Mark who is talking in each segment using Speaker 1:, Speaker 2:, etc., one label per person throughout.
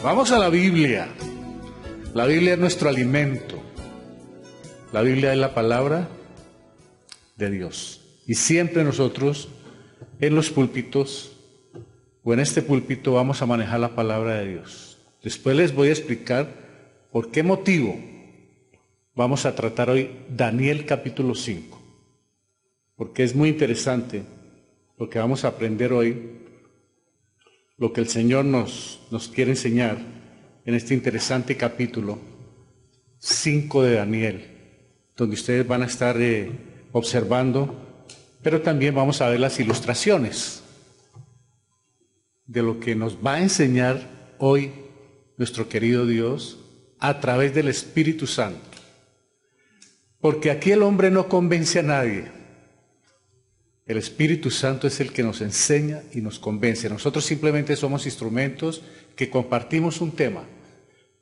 Speaker 1: Vamos a la Biblia. La Biblia es nuestro alimento. La Biblia es la palabra de Dios. Y siempre nosotros, en los púlpitos, o en este púlpito, vamos a manejar la palabra de Dios. Después les voy a explicar por qué motivo vamos a tratar hoy Daniel capítulo 5. Porque es muy interesante lo que vamos a aprender hoy, lo que el Señor nos quiere enseñar en este interesante capítulo 5 de Daniel, donde ustedes van a estar observando, pero también vamos a ver las ilustraciones de lo que nos va a enseñar hoy nuestro querido Dios a través del Espíritu Santo. Porque aquí el hombre no convence a nadie. El Espíritu Santo es el que nos enseña y nos convence. Nosotros simplemente somos instrumentos que compartimos un tema.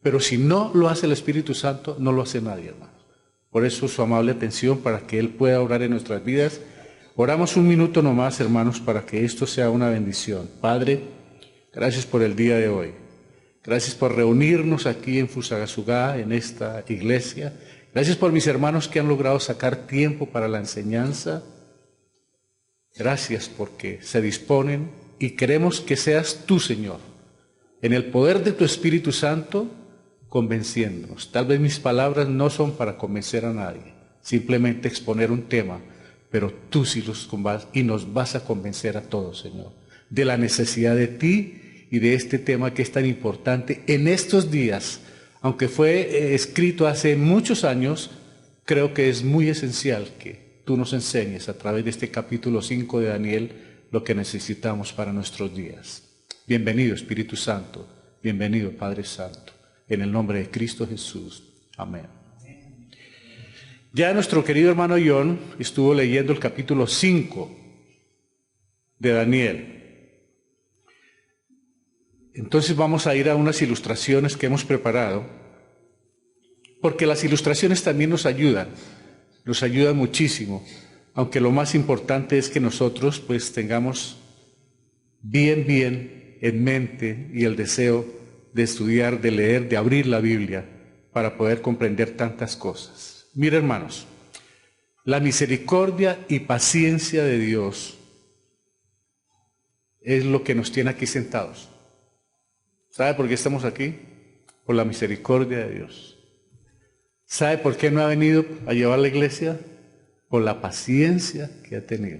Speaker 1: Pero si no lo hace el Espíritu Santo, no lo hace nadie, hermanos. Por eso su amable atención para que Él pueda obrar en nuestras vidas. Oramos un minuto nomás, hermanos, para que esto sea una bendición. Padre, gracias por el día de hoy. Gracias por reunirnos aquí en Fusagasugá, en esta iglesia. Gracias por mis hermanos que han logrado sacar tiempo para la enseñanza. Gracias porque se disponen y queremos que seas tú, Señor, en el poder de tu Espíritu Santo, convenciéndonos. Tal vez mis palabras no son para convencer a nadie, simplemente exponer un tema, pero tú sí y nos vas a convencer a todos, Señor, de la necesidad de ti y de este tema que es tan importante en estos días. Aunque fue escrito hace muchos años, creo que es muy esencial que tú nos enseñes a través de este capítulo 5 de Daniel lo que necesitamos para nuestros días. Bienvenido Espíritu Santo, bienvenido Padre Santo, en el nombre de Cristo Jesús. Amén. Ya nuestro querido hermano John estuvo leyendo el capítulo 5 de Daniel. Entonces vamos a ir a unas ilustraciones que hemos preparado, porque las ilustraciones también nos ayudan muchísimo, aunque lo más importante es que nosotros pues tengamos bien en mente y el deseo de estudiar, de leer, de abrir la Biblia para poder comprender tantas cosas. Mira, hermanos, la misericordia y paciencia de Dios es lo que nos tiene aquí sentados. ¿Sabe por qué estamos aquí? Por la misericordia de Dios. ¿Sabe por qué no ha venido a llevar la iglesia? Por la paciencia que ha tenido.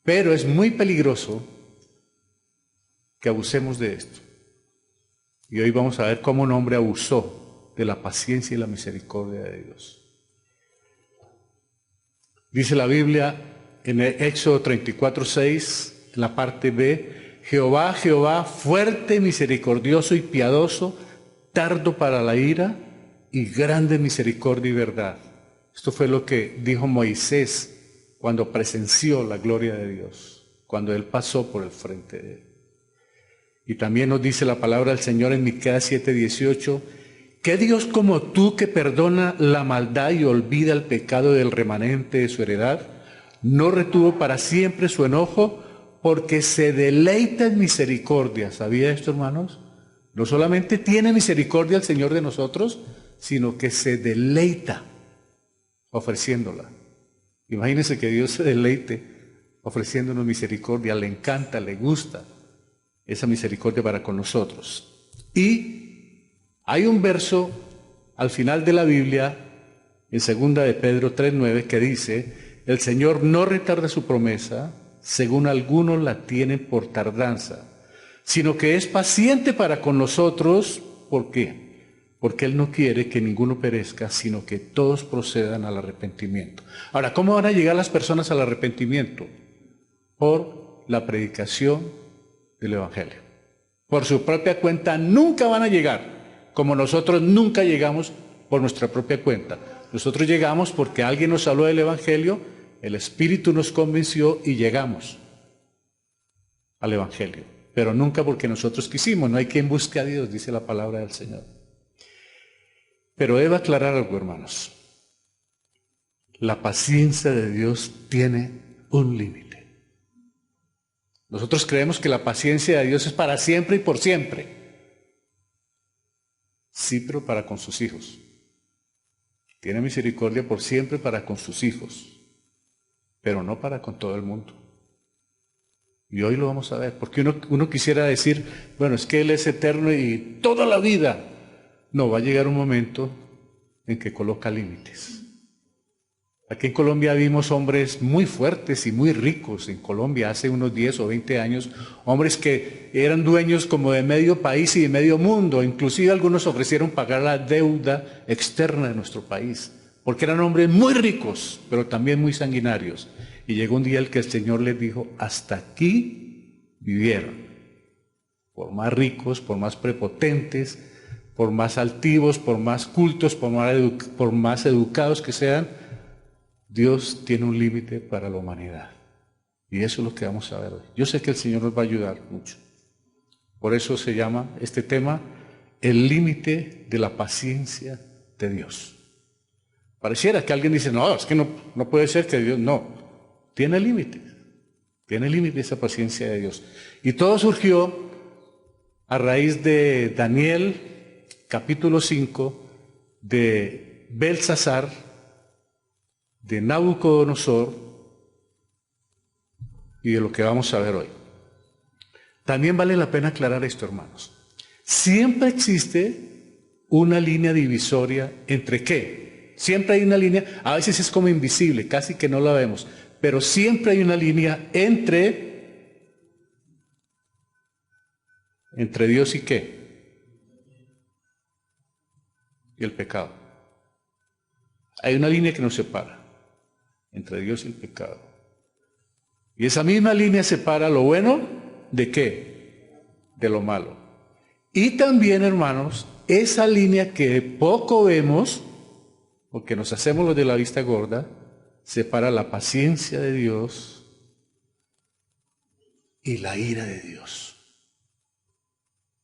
Speaker 1: Pero es muy peligroso que abusemos de esto. Y hoy vamos a ver cómo un hombre abusó de la paciencia y la misericordia de Dios. Dice la Biblia en el Éxodo 34:6, en la parte B, Jehová, Jehová, fuerte, misericordioso y piadoso, tardo para la ira y grande misericordia y verdad. Esto fue lo que dijo Moisés cuando presenció la gloria de Dios, cuando él pasó por el frente de él. Y también nos dice la palabra del Señor en Miqueas 7:18, ¿qué Dios como tú que perdona la maldad y olvida el pecado del remanente de su heredad? No retuvo para siempre su enojo, porque se deleita en misericordia. ¿Sabía esto, hermanos? No solamente tiene misericordia el Señor de nosotros, sino que se deleita ofreciéndola. Imagínense que Dios se deleite ofreciéndonos misericordia, le encanta, le gusta esa misericordia para con nosotros. Y hay un verso al final de la Biblia, en 2 de Pedro 3:9, que dice, el Señor no retarda su promesa, según algunos la tienen por tardanza, sino que es paciente para con nosotros. ¿Por qué? Porque Él no quiere que ninguno perezca, sino que todos procedan al arrepentimiento. Ahora, ¿cómo van a llegar las personas al arrepentimiento? Por la predicación del Evangelio. Por su propia cuenta nunca van a llegar, como nosotros nunca llegamos por nuestra propia cuenta. Nosotros llegamos porque alguien nos habló del Evangelio, el Espíritu nos convenció y llegamos al Evangelio. Pero nunca porque nosotros quisimos. No hay quien busque a Dios, dice la palabra del Señor. Pero debo aclarar algo, hermanos. La paciencia de Dios tiene un límite. Nosotros creemos que la paciencia de Dios es para siempre y por siempre. Sí, pero para con sus hijos. Tiene misericordia por siempre para con sus hijos, pero no para con todo el mundo. Y hoy lo vamos a ver, porque uno quisiera decir, bueno, es que Él es eterno y toda la vida. No, va a llegar un momento en que coloca límites. Aquí en Colombia vimos hombres muy fuertes y muy ricos. En Colombia hace unos 10 o 20 años, hombres que eran dueños como de medio país y de medio mundo. Inclusive algunos ofrecieron pagar la deuda externa de nuestro país, porque eran hombres muy ricos, pero también muy sanguinarios. Y llegó un día en que el Señor les dijo, hasta aquí vivieron. Por más ricos, por más prepotentes, por más altivos, por más cultos, por más educados que sean, Dios tiene un límite para la humanidad. Y eso es lo que vamos a ver hoy. Yo sé que el Señor nos va a ayudar mucho. Por eso se llama este tema, el límite de la paciencia de Dios. Pareciera que alguien dice, no, es que no puede ser que Dios, no. Tiene límite esa paciencia de Dios. Y todo surgió a raíz de Daniel, capítulo 5, de Belsasar, de Nabucodonosor y de lo que vamos a ver hoy. También vale la pena aclarar esto, hermanos. Siempre existe una línea divisoria entre ¿qué? Siempre hay una línea, a veces es como invisible, casi que no la vemos, pero siempre hay una línea entre Dios y ¿qué? Y el pecado. Hay una línea que nos separa entre Dios y el pecado. Y esa misma línea separa lo bueno de ¿qué? De lo malo. Y también, hermanos, esa línea que poco vemos, porque nos hacemos los de la vista gorda, separa la paciencia de Dios y la ira de Dios.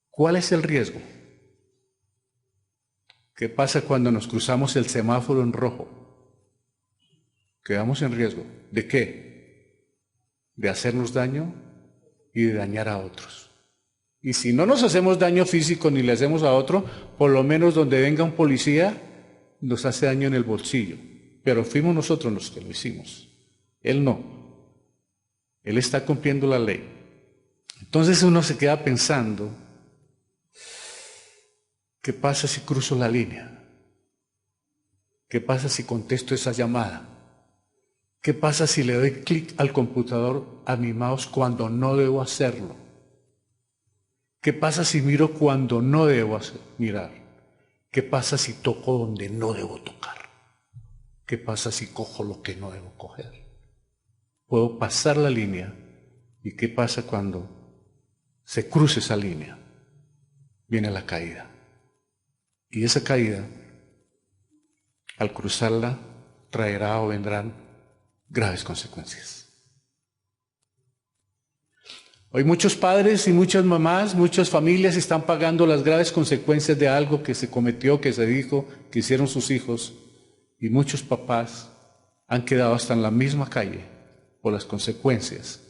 Speaker 1: ¿Cuál es el riesgo? ¿Qué pasa cuando nos cruzamos el semáforo en rojo? Quedamos en riesgo. ¿De qué? De hacernos daño y de dañar a otros. Y si no nos hacemos daño físico ni le hacemos a otro, por lo menos donde venga un policía, nos hace daño en el bolsillo. Pero fuimos nosotros los que lo hicimos. Él no. Él está cumpliendo la ley. Entonces uno se queda pensando, ¿qué pasa si cruzo la línea? ¿Qué pasa si contesto esa llamada? ¿Qué pasa si le doy clic al computador, a mi mouse, cuando no debo hacerlo? ¿Qué pasa si miro cuando no debo mirar? ¿Qué pasa si toco donde no debo tocar? ¿Qué pasa si cojo lo que no debo coger? Puedo pasar la línea. ¿Y qué pasa cuando se cruce esa línea? Viene la caída. Y esa caída, al cruzarla, traerá o vendrán graves consecuencias. Hoy muchos padres y muchas mamás, muchas familias están pagando las graves consecuencias de algo que se cometió, que se dijo, que hicieron sus hijos, y muchos papás han quedado hasta en la misma calle por las consecuencias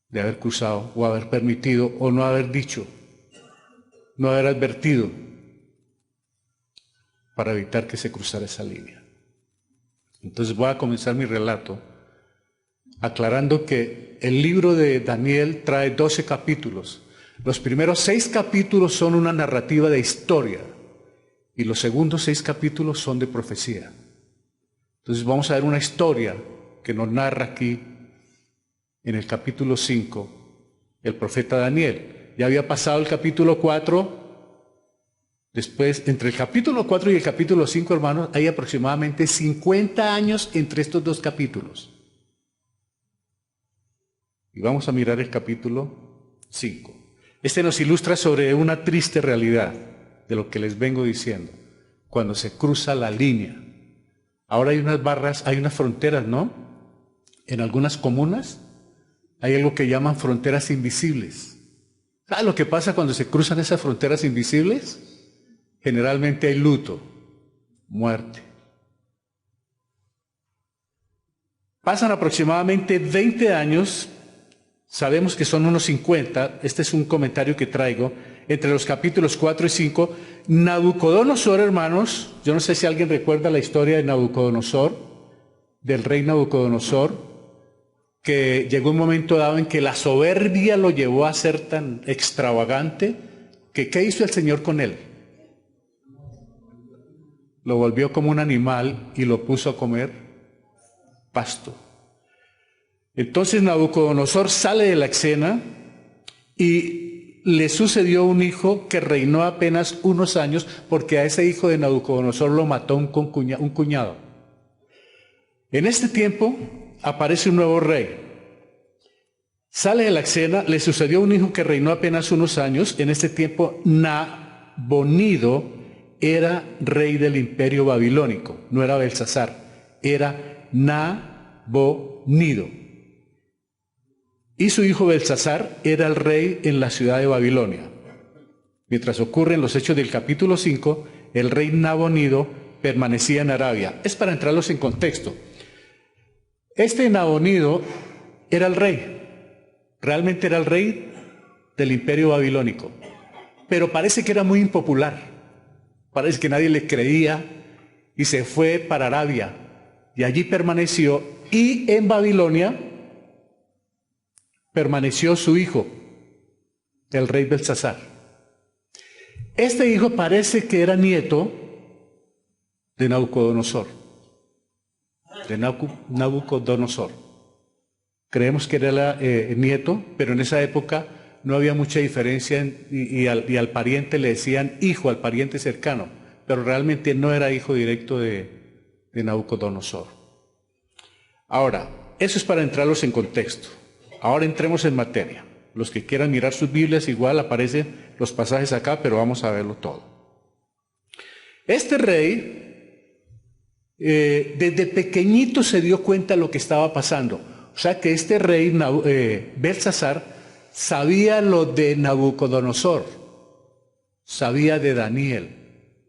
Speaker 1: de haber cruzado o haber permitido o no haber dicho, no haber advertido para evitar que se cruzara esa línea. Entonces voy a comenzar mi relato aclarando que el libro de Daniel trae 12 capítulos. Los primeros 6 capítulos son una narrativa de historia y los segundos 6 capítulos son de profecía. Entonces vamos a ver una historia que nos narra aquí en el capítulo 5 el profeta Daniel. Ya había pasado el capítulo 4. Después, entre el capítulo 4 y el capítulo 5, hermanos, hay aproximadamente 50 años entre estos dos capítulos. Y vamos a mirar el capítulo 5. Este nos ilustra sobre una triste realidad de lo que les vengo diciendo. Cuando se cruza la línea. Ahora hay unas barras, hay unas fronteras, ¿no? En algunas comunas hay algo que llaman fronteras invisibles. ¿Sabes lo que pasa cuando se cruzan esas fronteras invisibles? Generalmente hay luto, muerte. Pasan aproximadamente 20 años, sabemos que son unos 50, este es un comentario que traigo, entre los capítulos 4 y 5, Nabucodonosor, hermanos, yo no sé si alguien recuerda la historia de Nabucodonosor, del rey Nabucodonosor, que llegó un momento dado en que la soberbia lo llevó a ser tan extravagante, que ¿qué hizo el Señor con él? Lo volvió como un animal y lo puso a comer pasto. Entonces Nabucodonosor sale de la escena y le sucedió un hijo que reinó apenas unos años, porque a ese hijo de Nabucodonosor lo mató un cuñado. En este tiempo aparece un nuevo rey. Sale de la escena, le sucedió un hijo que reinó apenas unos años. En este tiempo Nabonido era rey del imperio babilónico, no era Belsasar, era Nabonido. Y su hijo Belsasar era el rey en la ciudad de Babilonia. Mientras ocurre en los Hechos del capítulo 5, el rey Nabonido permanecía en Arabia. Es para entrarlos en contexto. Este Nabonido era el rey, realmente era el rey del imperio babilónico, pero parece que era muy impopular, parece que nadie le creía y se fue para Arabia y allí permaneció, y en Babilonia permaneció su hijo, el rey Belsasar. Este hijo parece que era nieto de Nabucodonosor, Creemos que era nieto, pero en esa época no había mucha diferencia y al pariente le decían hijo, al pariente cercano, pero realmente no era hijo directo de Nabucodonosor. Ahora, eso es para entrarlos en contexto. Ahora entremos en materia. Los que quieran mirar sus Biblias, igual aparecen los pasajes acá, pero vamos a verlo todo. Este rey, desde pequeñito se dio cuenta de lo que estaba pasando. O sea que este rey, Belsasar, sabía lo de Nabucodonosor, sabía de Daniel,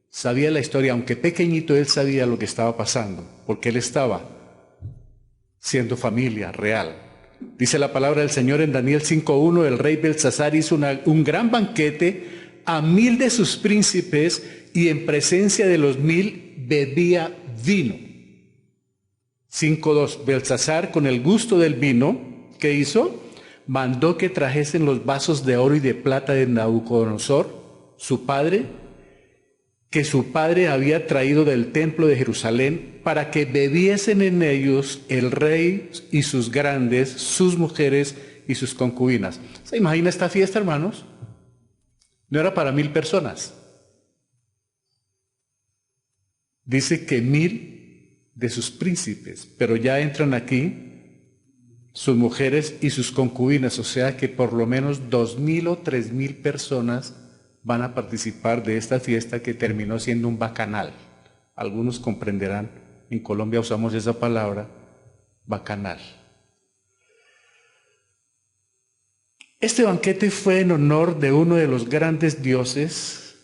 Speaker 1: sabía la historia, aunque pequeñito él sabía lo que estaba pasando, porque él estaba siendo familia real. Dice la palabra del Señor en Daniel 5:1, el rey Belsasar hizo un gran banquete a 1000 de sus príncipes y en presencia de los 1000 bebía vino. 5:2, Belsasar, con el gusto del vino, ¿qué hizo? Mandó que trajesen los vasos de oro y de plata de Nabucodonosor, su padre, que su padre había traído del templo de Jerusalén, para que bebiesen en ellos el rey y sus grandes, sus mujeres y sus concubinas. ¿Se imagina esta fiesta, hermanos? No era para 1000 personas. Dice que 1000 de sus príncipes, pero ya entran aquí sus mujeres y sus concubinas, o sea que por lo menos 2000 o 3000 personas van a participar de esta fiesta que terminó siendo un bacanal. Algunos comprenderán, en Colombia usamos esa palabra, bacanal. Este banquete fue en honor de uno de los grandes dioses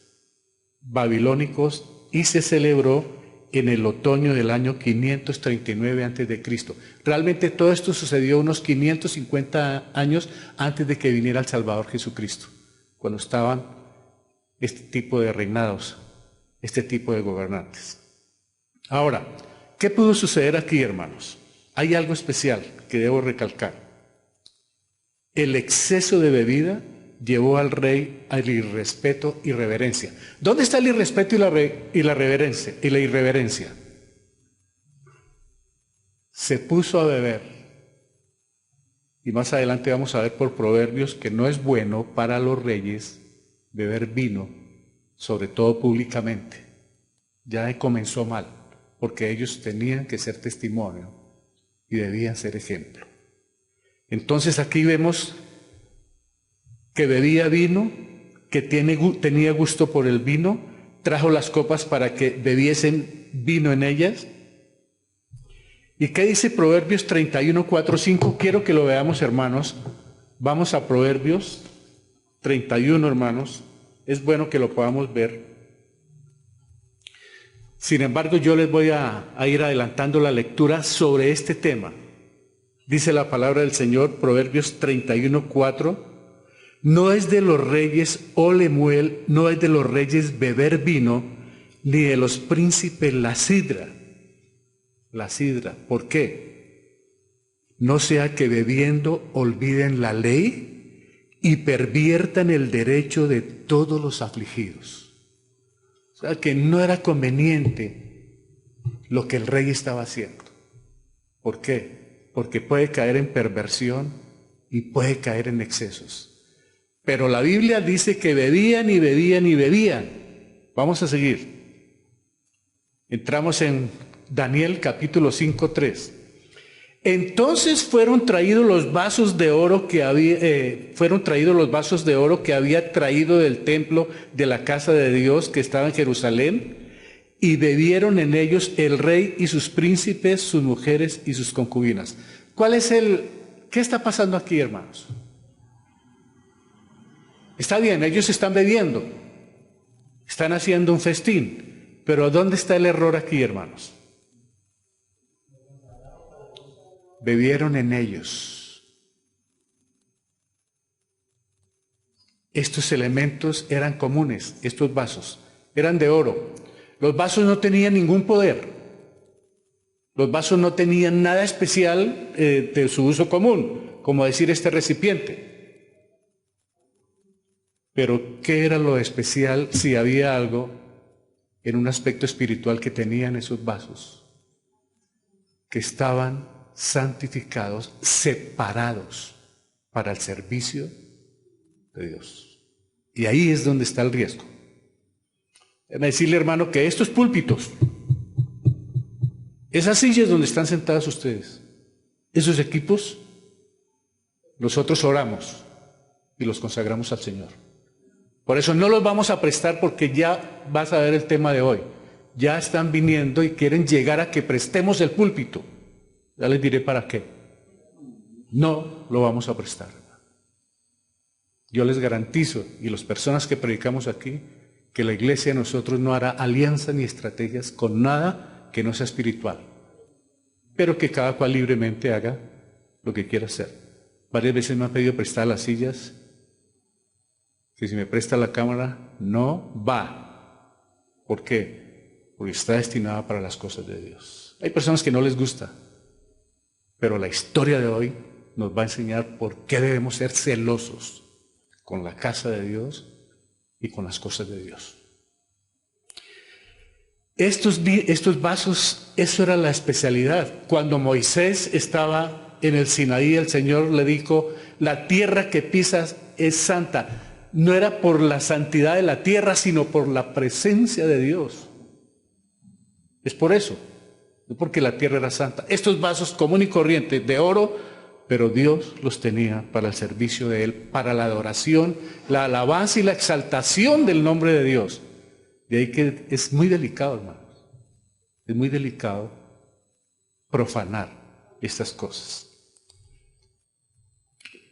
Speaker 1: babilónicos y se celebró en el otoño del año 539 a.C. Realmente todo esto sucedió unos 550 años antes de que viniera el Salvador Jesucristo, cuando estaban este tipo de reinados, este tipo de gobernantes. Ahora, ¿qué pudo suceder aquí, hermanos? Hay algo especial que debo recalcar. El exceso de bebida llevó al rey al irrespeto y reverencia. ¿Dónde está el irrespeto y la irreverencia? Se puso a beber. Y más adelante vamos a ver por Proverbios que no es bueno para los reyes beber vino, sobre todo públicamente. Ya comenzó mal, porque ellos tenían que ser testimonio y debían ser ejemplo. Entonces aquí vemos que bebía vino, que tenía gusto por el vino, trajo las copas para que bebiesen vino en ellas. ¿Y qué dice Proverbios 31, 4, 5? Quiero que lo veamos, hermanos. Vamos a Proverbios 31, hermanos. Es bueno que lo podamos ver. Sin embargo, yo les voy a ir adelantando la lectura sobre este tema. Dice la palabra del Señor, Proverbios 31, 4. No es de los reyes, oh Lemuel, no es de los reyes beber vino, ni de los príncipes la sidra. La sidra, ¿por qué? No sea que bebiendo olviden la ley y perviertan el derecho de todos los afligidos. O sea que no era conveniente lo que el rey estaba haciendo. ¿Por qué? Porque puede caer en perversión y puede caer en excesos. Pero la Biblia dice que bebían y bebían y bebían. Vamos a seguir. Entramos en Daniel capítulo 5:3. Entonces fueron traídos los vasos de oro que había traído del templo de la casa de Dios que estaba en Jerusalén, y bebieron en ellos el rey y sus príncipes, sus mujeres y sus concubinas. ¿Qué está pasando aquí, hermanos? Está bien, ellos están bebiendo, están haciendo un festín, pero ¿dónde está el error aquí, hermanos? Bebieron en ellos. Estos elementos eran comunes, estos vasos, eran de oro. Los vasos no tenían ningún poder. Los vasos no tenían nada especial de su uso común, como decir este recipiente. Pero ¿qué era lo especial si había algo en un aspecto espiritual que tenían esos vasos? Que estaban santificados, separados para el servicio de Dios. Y ahí es donde está el riesgo. Déjame decirle, hermano, que estos púlpitos, esas sillas donde están sentados ustedes, esos equipos, nosotros oramos y los consagramos al Señor. Por eso no los vamos a prestar, porque ya vas a ver el tema de hoy. Ya están viniendo y quieren llegar a que prestemos el púlpito. Ya les diré para qué. No lo vamos a prestar. Yo les garantizo, y las personas que predicamos aquí, que la iglesia de nosotros no hará alianza ni estrategias con nada que no sea espiritual, pero que cada cual libremente haga lo que quiera hacer. Varias veces me han pedido prestar las sillas, que si me presta la cámara, no va. ¿Por qué? Porque está destinada para las cosas de Dios. Hay personas que no les gusta, pero la historia de hoy nos va a enseñar por qué debemos ser celosos con la casa de Dios y con las cosas de Dios. Estos vasos, eso era la especialidad. Cuando Moisés estaba en el Sinaí, el Señor le dijo: la tierra que pisas es santa. No era por la santidad de la tierra, sino por la presencia de Dios. Es por eso, no porque la tierra era santa. Estos vasos común y corriente de oro, pero Dios los tenía para el servicio de Él, para la adoración, la alabanza y la exaltación del nombre de Dios. De ahí que es muy delicado, hermanos. Es muy delicado profanar estas cosas.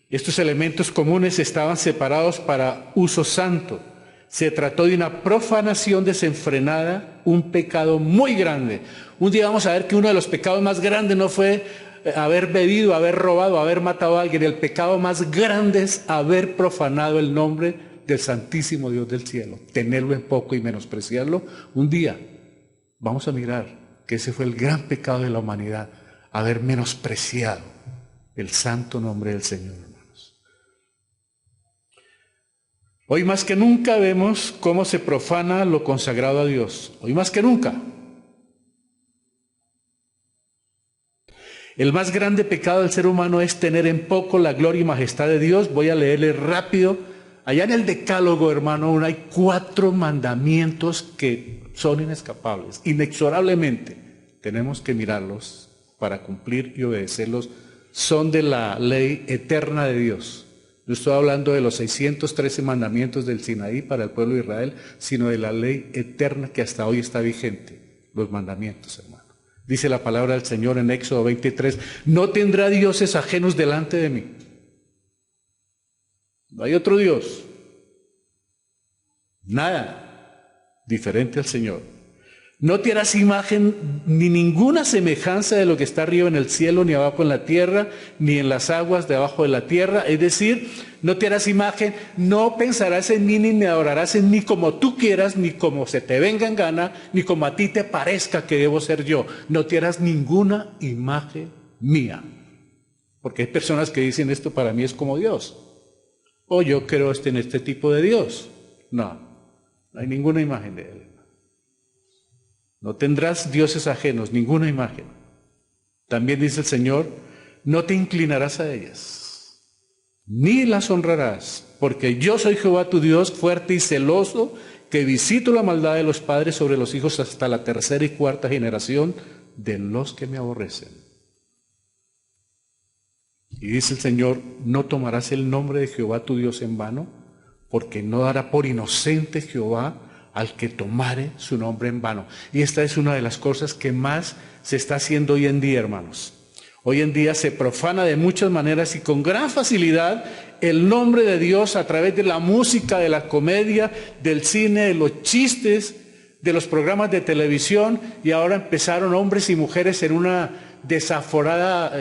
Speaker 1: Estos elementos comunes estaban separados para uso santo. Se trató de una profanación desenfrenada, un pecado muy grande. Un día vamos a ver que uno de los pecados más grandes no fue haber bebido, haber robado, haber matado a alguien. El pecado más grande es haber profanado el nombre del Santísimo Dios del cielo, tenerlo en poco y menospreciarlo. Un día vamos a mirar que ese fue el gran pecado de la humanidad, haber menospreciado el santo nombre del Señor, hermanos. Hoy más que nunca vemos cómo se profana lo consagrado a Dios. Hoy más que nunca. El más grande pecado del ser humano es tener en poco la gloria y majestad de Dios. Voy a leerle rápido. Allá en el Decálogo, hermano, hay 4 mandamientos que son inescapables. Inexorablemente tenemos que mirarlos para cumplir y obedecerlos. Son de la ley eterna de Dios. No estoy hablando de los 613 mandamientos del Sinaí para el pueblo de Israel, sino de la ley eterna que hasta hoy está vigente, los mandamientos, hermano. Dice la palabra del Señor en Éxodo 23, no tendrá dioses ajenos delante de mí. No hay otro Dios. Nada diferente al Señor. No te harás imagen ni ninguna semejanza de lo que está arriba en el cielo, ni abajo en la tierra, ni en las aguas debajo de la tierra. Es decir, no te harás imagen, no pensarás en mí, ni me adorarás en mí como tú quieras, ni como se te venga en gana, ni como a ti te parezca que debo ser yo. No te harás ninguna imagen mía. Porque hay personas que dicen esto para mí es como Dios. O yo creo en este tipo de Dios. No hay ninguna imagen de Él. No tendrás dioses ajenos, ninguna imagen. También dice el Señor, no te inclinarás a ellas, ni las honrarás, porque yo soy Jehová tu Dios, fuerte y celoso, que visito la maldad de los padres sobre los hijos hasta la tercera y cuarta generación de los que me aborrecen. Y dice el Señor, no tomarás el nombre de Jehová tu Dios en vano, porque no dará por inocente Jehová al que tomare su nombre en vano. Y esta es una de las cosas que más se está haciendo hoy en día, hermanos. Hoy en día se profana de muchas maneras y con gran facilidad el nombre de Dios a través de la música, de la comedia, del cine, de los chistes, de los programas de televisión, y ahora empezaron hombres y mujeres en una desaforada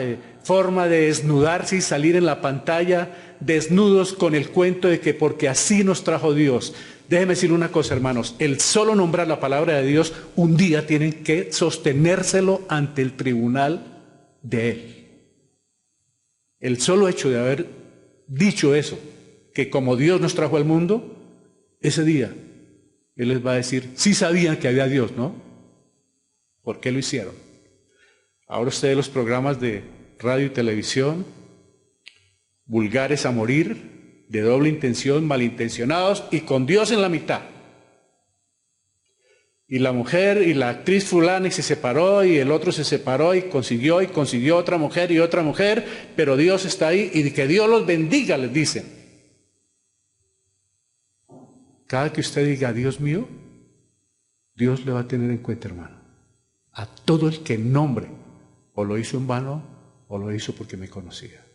Speaker 1: forma de desnudarse y salir en la pantalla desnudos con el cuento de que porque así nos trajo Dios. Déjenme decir una cosa, hermanos, el solo nombrar la palabra de Dios, un día tienen que sostenérselo ante el tribunal de Él. El solo hecho de haber dicho eso, que como Dios nos trajo al mundo, ese día Él les va a decir, sí sabían que había Dios, ¿no? ¿Por qué lo hicieron? Ahora ustedes los programas de radio y televisión, vulgares a morir, de doble intención, malintencionados y con Dios en la mitad. Y la mujer y la actriz fulana y se separó y el otro se separó y consiguió otra mujer y otra mujer, pero Dios está ahí y que Dios los bendiga, les dicen. Cada que usted diga Dios mío, Dios le va a tener en cuenta, hermano. A todo el que nombre, o lo hizo en vano o lo hizo porque me conocía.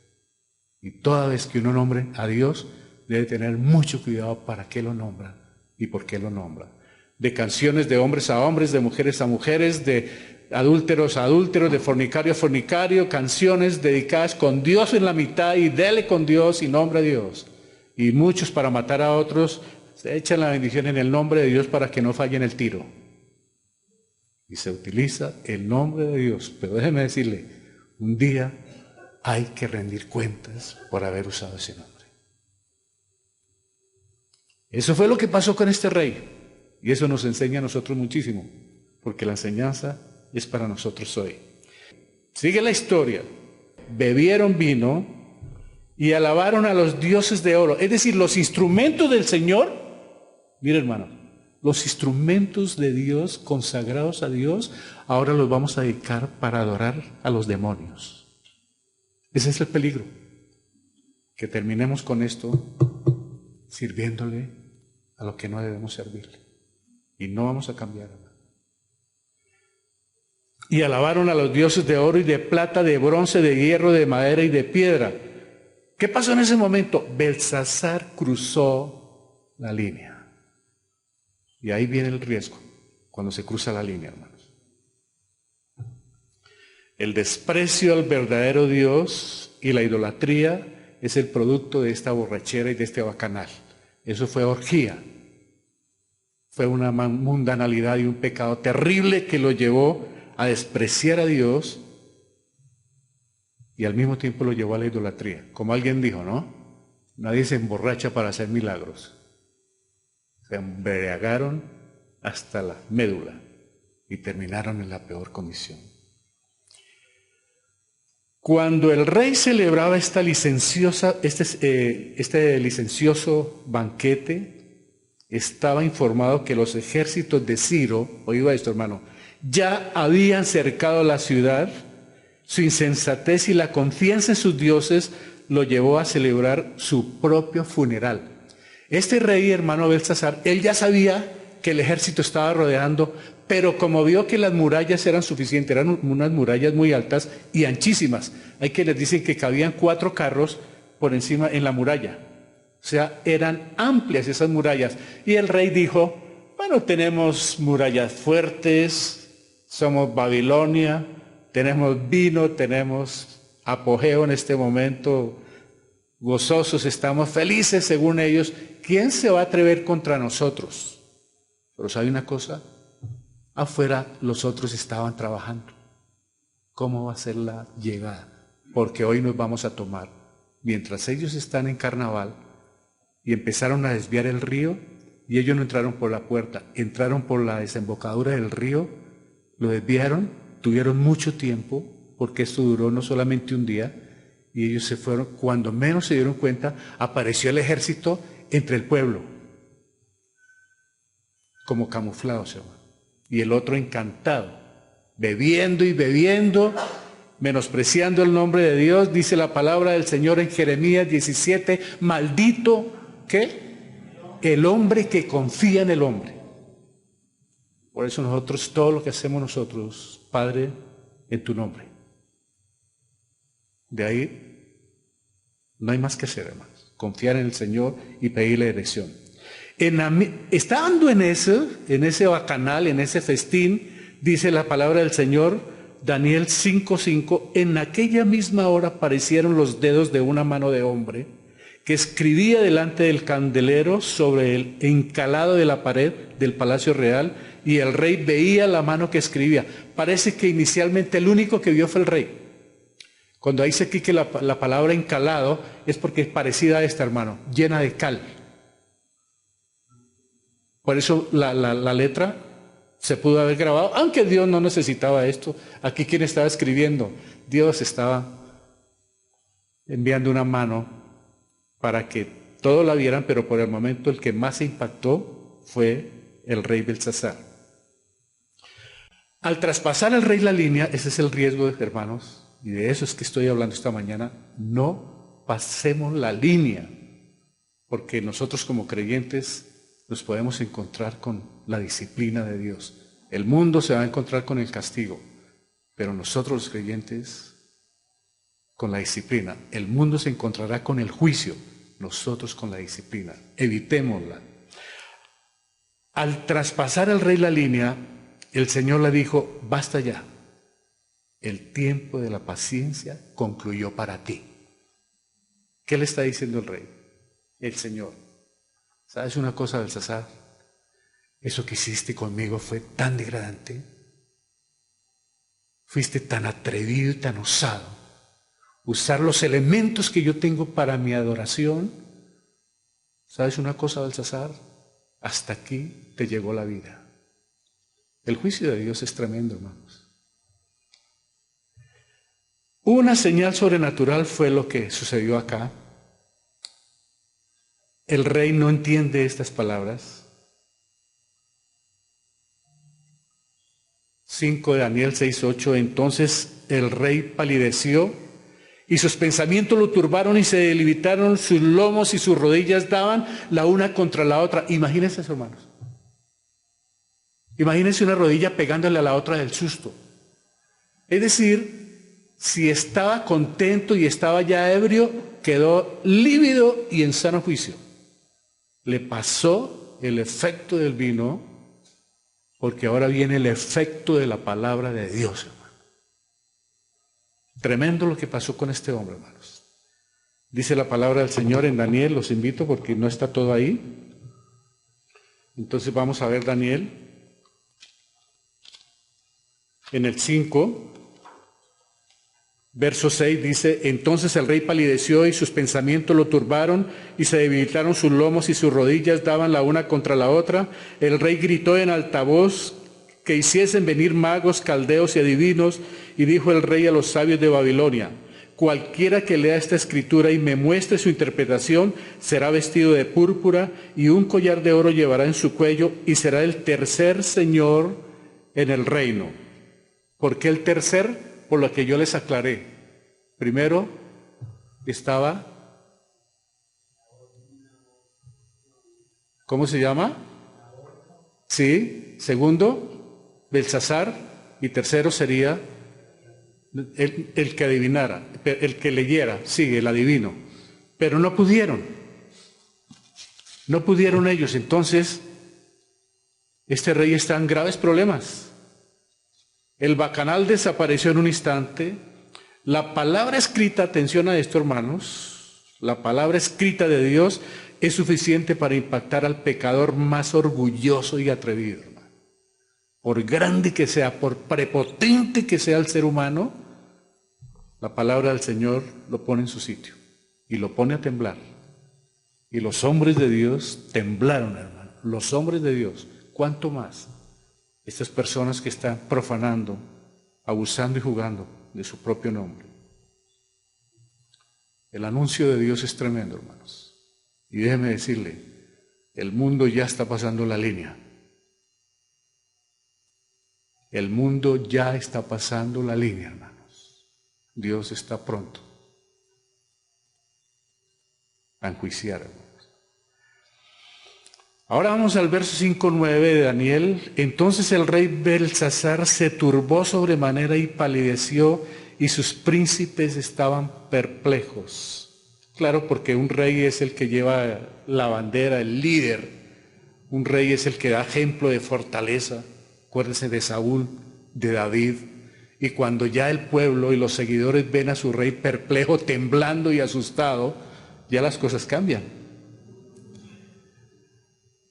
Speaker 1: Y toda vez que uno nombre a Dios, debe tener mucho cuidado para qué lo nombra y por qué lo nombra. De canciones de hombres a hombres, de mujeres a mujeres, de adúlteros a adúlteros, de fornicario a fornicario, canciones dedicadas con Dios en la mitad y dele con Dios y nombra a Dios. Y muchos para matar a otros se echan la bendición en el nombre de Dios para que no fallen el tiro. Y se utiliza el nombre de Dios. Pero déjeme decirle, un día hay que rendir cuentas por haber usado ese nombre. Eso fue lo que pasó con este rey. Y eso nos enseña a nosotros muchísimo, porque la enseñanza es para nosotros hoy. Sigue la historia. Bebieron vino y alabaron a los dioses de oro. Es decir, los instrumentos del Señor. Mira, hermano, los instrumentos de Dios, consagrados a Dios, ahora los vamos a dedicar para adorar a los demonios. Ese es el peligro. Que terminemos con esto sirviéndole a lo que no debemos servirle. Y no vamos a cambiar. Y alabaron a los dioses de oro y de plata, de bronce, de hierro, de madera y de piedra. ¿Qué pasó en ese momento? Belsasar cruzó la línea. Y ahí viene el riesgo, cuando se cruza la línea, hermanos. El desprecio al verdadero Dios y la idolatría es el producto de esta borrachera y de este bacanal. Eso fue orgía. Fue una mundanalidad y un pecado terrible que lo llevó a despreciar a Dios y al mismo tiempo lo llevó a la idolatría. Como alguien dijo, ¿no? Nadie se emborracha para hacer milagros. Se embriagaron hasta la médula y terminaron en la peor condición. Cuando el rey celebraba este licencioso banquete, estaba informado que los ejércitos de Ciro, oiga esto, hermano, ya habían cercado la ciudad. Su insensatez y la confianza en sus dioses lo llevó a celebrar su propio funeral. Este rey, hermano Belsasar, él ya sabía que el ejército estaba rodeando, pero como vio que las murallas eran suficientes, eran unas murallas muy altas y anchísimas. Hay que les dicen que cabían 4 carros por encima en la muralla. O sea, eran amplias esas murallas. Y el rey dijo, Bueno, tenemos murallas fuertes, somos Babilonia, tenemos vino, tenemos apogeo en este momento, gozosos, estamos felices según ellos. ¿Quién se va a atrever contra nosotros? Pero ¿sabe una cosa? Afuera los otros estaban trabajando. ¿Cómo va a ser la llegada? Porque hoy nos vamos a tomar. Mientras ellos están en carnaval y empezaron a desviar el río, y ellos no entraron por la puerta, entraron por la desembocadura del río, lo desviaron, tuvieron mucho tiempo, porque esto duró no solamente un día, y ellos se fueron. Cuando menos se dieron cuenta, apareció el ejército entre el pueblo, como camuflados, hermano. Y el otro encantado, bebiendo y bebiendo, menospreciando el nombre de Dios. Dice la palabra del Señor en Jeremías 17, maldito, ¿qué? El hombre que confía en el hombre. Por eso nosotros, todo lo que hacemos nosotros, Padre, en tu nombre. De ahí no hay más que hacer, hermanos. Confiar en el Señor y pedirle dirección. Estando en ese bacanal, en ese festín, dice la palabra del Señor, Daniel 5:5, en aquella misma hora aparecieron los dedos de una mano de hombre que escribía delante del candelero sobre el encalado de la pared del palacio real, y el rey veía la mano que escribía. Parece que inicialmente el único que vio fue el rey. Cuando dice aquí que la palabra encalado es porque es parecida a esta, hermano, llena de cal. Por eso la letra se pudo haber grabado, aunque Dios no necesitaba esto. Aquí, ¿quién estaba escribiendo? Dios estaba enviando una mano para que todos la vieran, pero por el momento el que más se impactó fue el rey Belsasar. Al traspasar el rey la línea, ese es el riesgo, hermanos, y de eso es que estoy hablando esta mañana, no pasemos la línea, porque nosotros como creyentes nos podemos encontrar con la disciplina de Dios. El mundo se va a encontrar con el castigo, pero nosotros los creyentes con la disciplina. El mundo se encontrará con el juicio, nosotros con la disciplina. Evitémosla. Al traspasar el rey la línea, el Señor le dijo, basta ya, el tiempo de la paciencia concluyó para ti. ¿Qué le está diciendo el rey? El Señor. ¿Sabes una cosa, Belsasar? Eso que hiciste conmigo fue tan degradante. Fuiste tan atrevido y tan osado. Usar los elementos que yo tengo para mi adoración. ¿Sabes una cosa, Belsasar? Hasta aquí te llegó la vida. El juicio de Dios es tremendo, hermanos. Una señal sobrenatural fue lo que sucedió acá. El rey no entiende estas palabras. 5 de Daniel 6:8. Entonces el rey palideció y sus pensamientos lo turbaron y se debilitaron sus lomos y sus rodillas daban la una contra la otra. Imagínense, hermanos. Imagínense una rodilla pegándole a la otra del susto. Es decir, si estaba contento y estaba ya ebrio, quedó lívido y en sano juicio. Le pasó el efecto del vino, porque ahora viene el efecto de la palabra de Dios, hermano. Tremendo lo que pasó con este hombre, hermanos. Dice la palabra del Señor en Daniel, los invito porque no está todo ahí. Entonces vamos a ver Daniel. En el 5, verso 6 dice, entonces el rey palideció y sus pensamientos lo turbaron y se debilitaron sus lomos y sus rodillas daban la una contra la otra. El rey gritó en alta voz que hiciesen venir magos, caldeos y adivinos, y dijo el rey a los sabios de Babilonia, cualquiera que lea esta escritura y me muestre su interpretación será vestido de púrpura y un collar de oro llevará en su cuello y será el tercer señor en el reino. ¿Por qué el tercer? Por lo que yo les aclaré. Primero estaba, ¿cómo se llama? Sí. Segundo, Belsasar. Y tercero sería el que adivinara, el que leyera, sí, el adivino. Pero no pudieron. No pudieron ellos. Entonces, Este rey está en graves problemas. El bacanal desapareció en un instante. La palabra escrita, atención a esto, hermanos, la palabra escrita de Dios es suficiente para impactar al pecador más orgulloso y atrevido, hermano. Por grande que sea, por prepotente que sea el ser humano, la palabra del Señor lo pone en su sitio y lo pone a temblar. Y los hombres de Dios temblaron, hermano. Los hombres de Dios, ¿cuánto más? Estas personas que están profanando, abusando y jugando de su propio nombre. El anuncio de Dios es tremendo, hermanos. Y déjeme decirle, el mundo ya está pasando la línea. El mundo ya está pasando la línea, hermanos. Dios está pronto a enjuiciar, hermanos. Ahora vamos al verso 5:9 de Daniel. Entonces el rey Belsasar se turbó sobremanera y palideció, y sus príncipes estaban perplejos. Claro, porque un rey es el que lleva la bandera, el líder. Un rey es el que da ejemplo de fortaleza. Acuérdense de Saúl, de David. Y cuando ya el pueblo y los seguidores ven a su rey perplejo, temblando y asustado, ya las cosas cambian.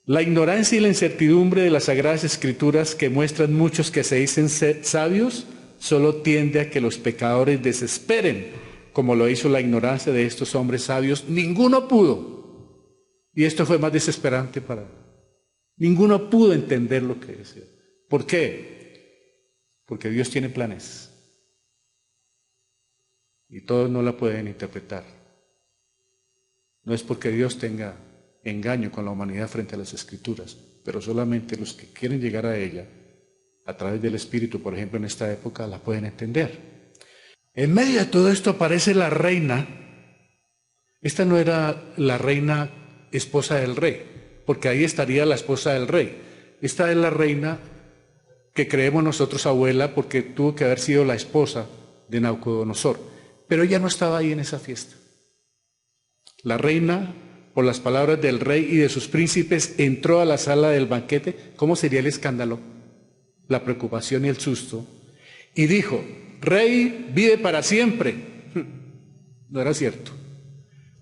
Speaker 1: La ignorancia y la incertidumbre de las Sagradas Escrituras, que muestran muchos que se dicen sabios, solo tiende a que los pecadores desesperen, como lo hizo la ignorancia de estos hombres sabios. Ninguno pudo. Y esto fue más desesperante para él. Ninguno pudo entender lo que decía. ¿Por qué? Porque Dios tiene planes. Y todos no la pueden interpretar. No es porque Dios tenga engaño con la humanidad frente a las Escrituras, pero solamente los que quieren llegar a ella, a través del Espíritu, por ejemplo, en esta época, la pueden entender. En medio de todo esto aparece la reina. Esta no era la reina esposa del rey, porque ahí estaría la esposa del rey. Esta es la reina que creemos nosotros abuela, porque tuvo que haber sido la esposa de Nabucodonosor, pero ella no estaba ahí en esa fiesta. La reina, por las palabras del rey y de sus príncipes, entró a la sala del banquete. ¿Cómo sería el escándalo, la preocupación y el susto? Y dijo: Rey, vive para siempre. No era cierto.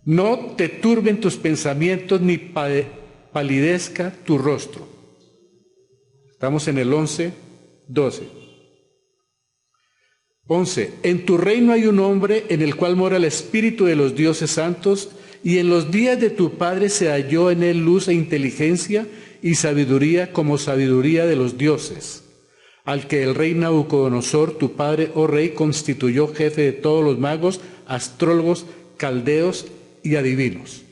Speaker 1: No te turben tus pensamientos ni palidezca tu rostro. Estamos en el 11:12. 11. En tu reino hay un hombre en el cual mora el espíritu de los dioses santos, y en los días de tu padre se halló en él luz e inteligencia y sabiduría como sabiduría de los dioses, al que el rey Nabucodonosor, tu padre, oh rey, constituyó jefe de todos los magos, astrólogos, caldeos y adivinos.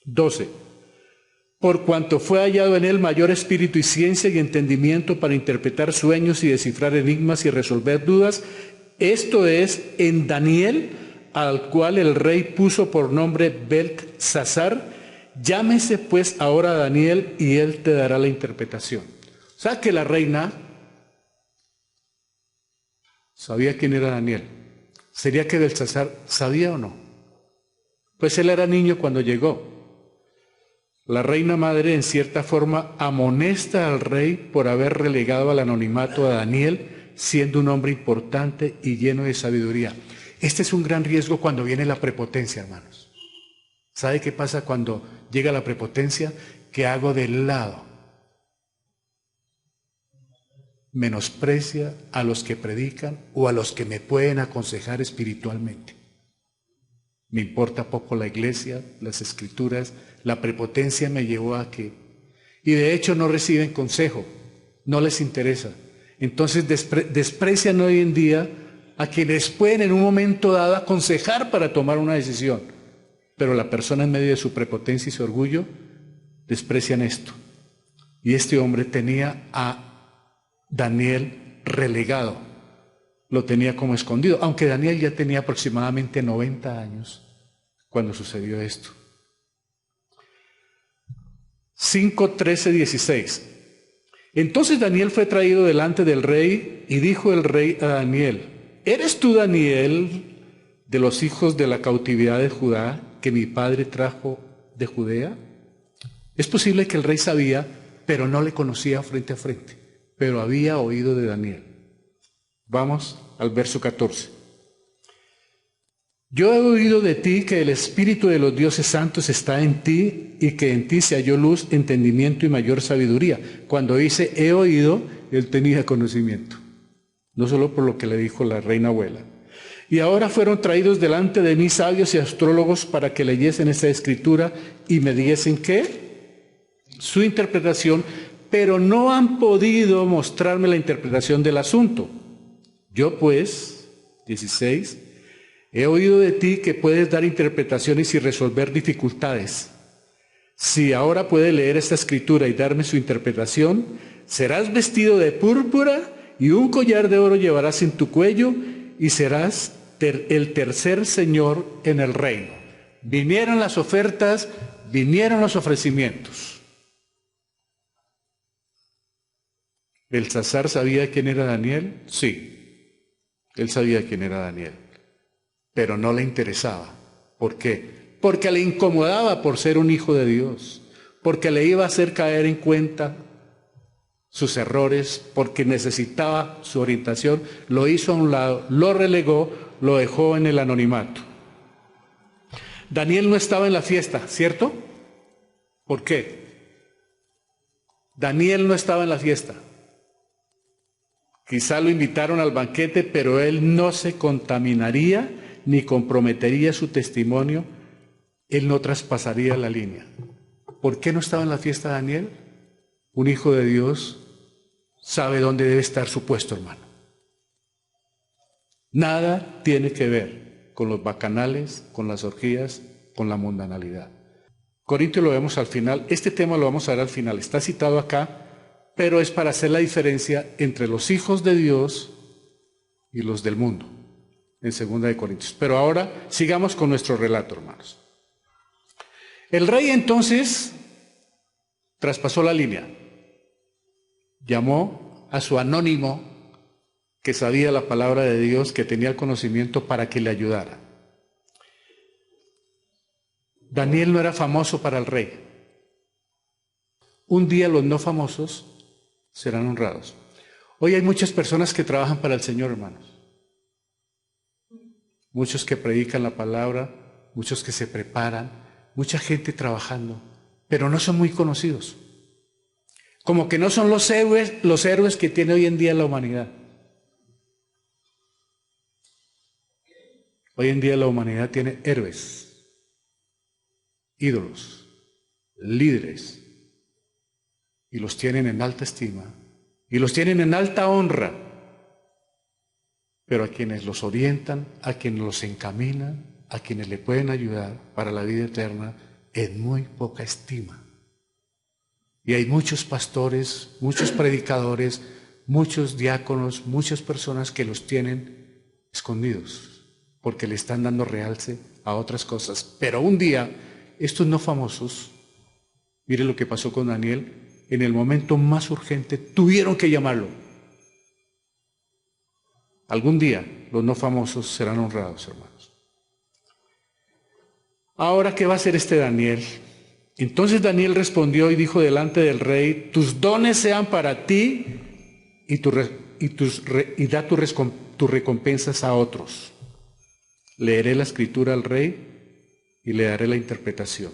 Speaker 1: 12. Por cuanto fue hallado en él mayor espíritu y ciencia y entendimiento para interpretar sueños y descifrar enigmas y resolver dudas, esto es, en Daniel, al cual el rey puso por nombre Beltsasar. Llámese pues ahora a Daniel y él te dará la interpretación. O sea que la reina sabía quién era Daniel. ¿Sería que Beltsasar sabía o no? Pues él era niño cuando llegó. La reina madre en cierta forma amonesta al rey por haber relegado al anonimato a Daniel, siendo un hombre importante y lleno de sabiduría. Este es un gran riesgo cuando viene la prepotencia, hermanos. ¿Sabe qué pasa cuando llega la prepotencia? Que hago de lado. Menosprecia a los que predican o a los que me pueden aconsejar espiritualmente. Me importa poco la iglesia, las escrituras. La prepotencia me llevó a que... Y de hecho no reciben consejo, no les interesa. Entonces desprecian hoy en día a quienes pueden en un momento dado aconsejar para tomar una decisión. Pero la persona en medio de su prepotencia y su orgullo desprecian esto. Y este hombre tenía a Daniel relegado, lo tenía como escondido, aunque Daniel ya tenía aproximadamente 90 años cuando sucedió esto. 5:13-16. Entonces Daniel fue traído delante del rey, y dijo el rey a Daniel: ¿Eres tú Daniel de los hijos de la cautividad de Judá que mi padre trajo de Judea? Es posible que el rey sabía pero no le conocía frente a frente, pero había oído de Daniel. Vamos al verso 14. Yo he oído de ti que el Espíritu de los dioses santos está en ti y que en ti se halló luz, entendimiento y mayor sabiduría. Cuando dice he oído, él tenía conocimiento, no solo por lo que le dijo la reina abuela. Y ahora fueron traídos delante de mí sabios y astrólogos para que leyesen esta escritura y me diesen ¿qué? Su interpretación, pero no han podido mostrarme la interpretación del asunto. Yo pues, 16, he oído de ti que puedes dar interpretaciones y resolver dificultades. Si ahora puedes leer esta escritura y darme su interpretación, serás vestido de púrpura y un collar de oro llevarás en tu cuello y serás el tercer señor en el reino. Vinieron las ofertas, vinieron los ofrecimientos. ¿Belsasar sabía quién era Daniel? Sí, él sabía quién era Daniel, pero no le interesaba. ¿Por qué? Porque le incomodaba por ser un hijo de Dios, porque le iba a hacer caer en cuenta sus errores, porque necesitaba su orientación, lo hizo a un lado, lo relegó, lo dejó en el anonimato. Daniel no estaba en la fiesta, ¿cierto? ¿Por qué? Daniel no estaba en la fiesta. Quizá lo invitaron al banquete, pero él no se contaminaría ni comprometería su testimonio, él no traspasaría la línea. ¿Por qué no estaba en la fiesta Daniel? Un hijo de Dios sabe dónde debe estar su puesto, hermano. Nada tiene que ver con los bacanales, con las orgías, con la mundanalidad. Corintios lo vemos al final, este tema lo vamos a ver al final, está citado acá, pero es para hacer la diferencia entre los hijos de Dios y los del mundo, en 2 de Corintios. Pero ahora sigamos con nuestro relato, hermanos. El rey entonces traspasó la línea. Llamó a su anónimo que sabía la palabra de Dios, que tenía el conocimiento para que le ayudara. Daniel no era famoso para el rey. Un día los no famosos serán honrados. Hoy hay muchas personas que trabajan para el Señor, hermanos. Muchos que predican la palabra, muchos que se preparan, mucha gente trabajando, pero no son muy conocidos. Como que no son los héroes que tiene hoy en día la humanidad. Hoy en día la humanidad tiene héroes, ídolos, líderes, y los tienen en alta estima, y los tienen en alta honra, pero a quienes los orientan, a quienes los encaminan, a quienes le pueden ayudar para la vida eterna, en muy poca estima. Y hay muchos pastores, muchos predicadores, muchos diáconos, muchas personas que los tienen escondidos, porque le están dando realce a otras cosas. Pero un día, estos no famosos, mire lo que pasó con Daniel, en el momento más urgente tuvieron que llamarlo. Algún día los no famosos serán honrados, hermanos. Ahora, ¿qué va a hacer este Daniel? Entonces Daniel respondió y dijo delante del rey: tus dones sean para ti y da tus recompensas a otros. Leeré la escritura al rey y le daré la interpretación.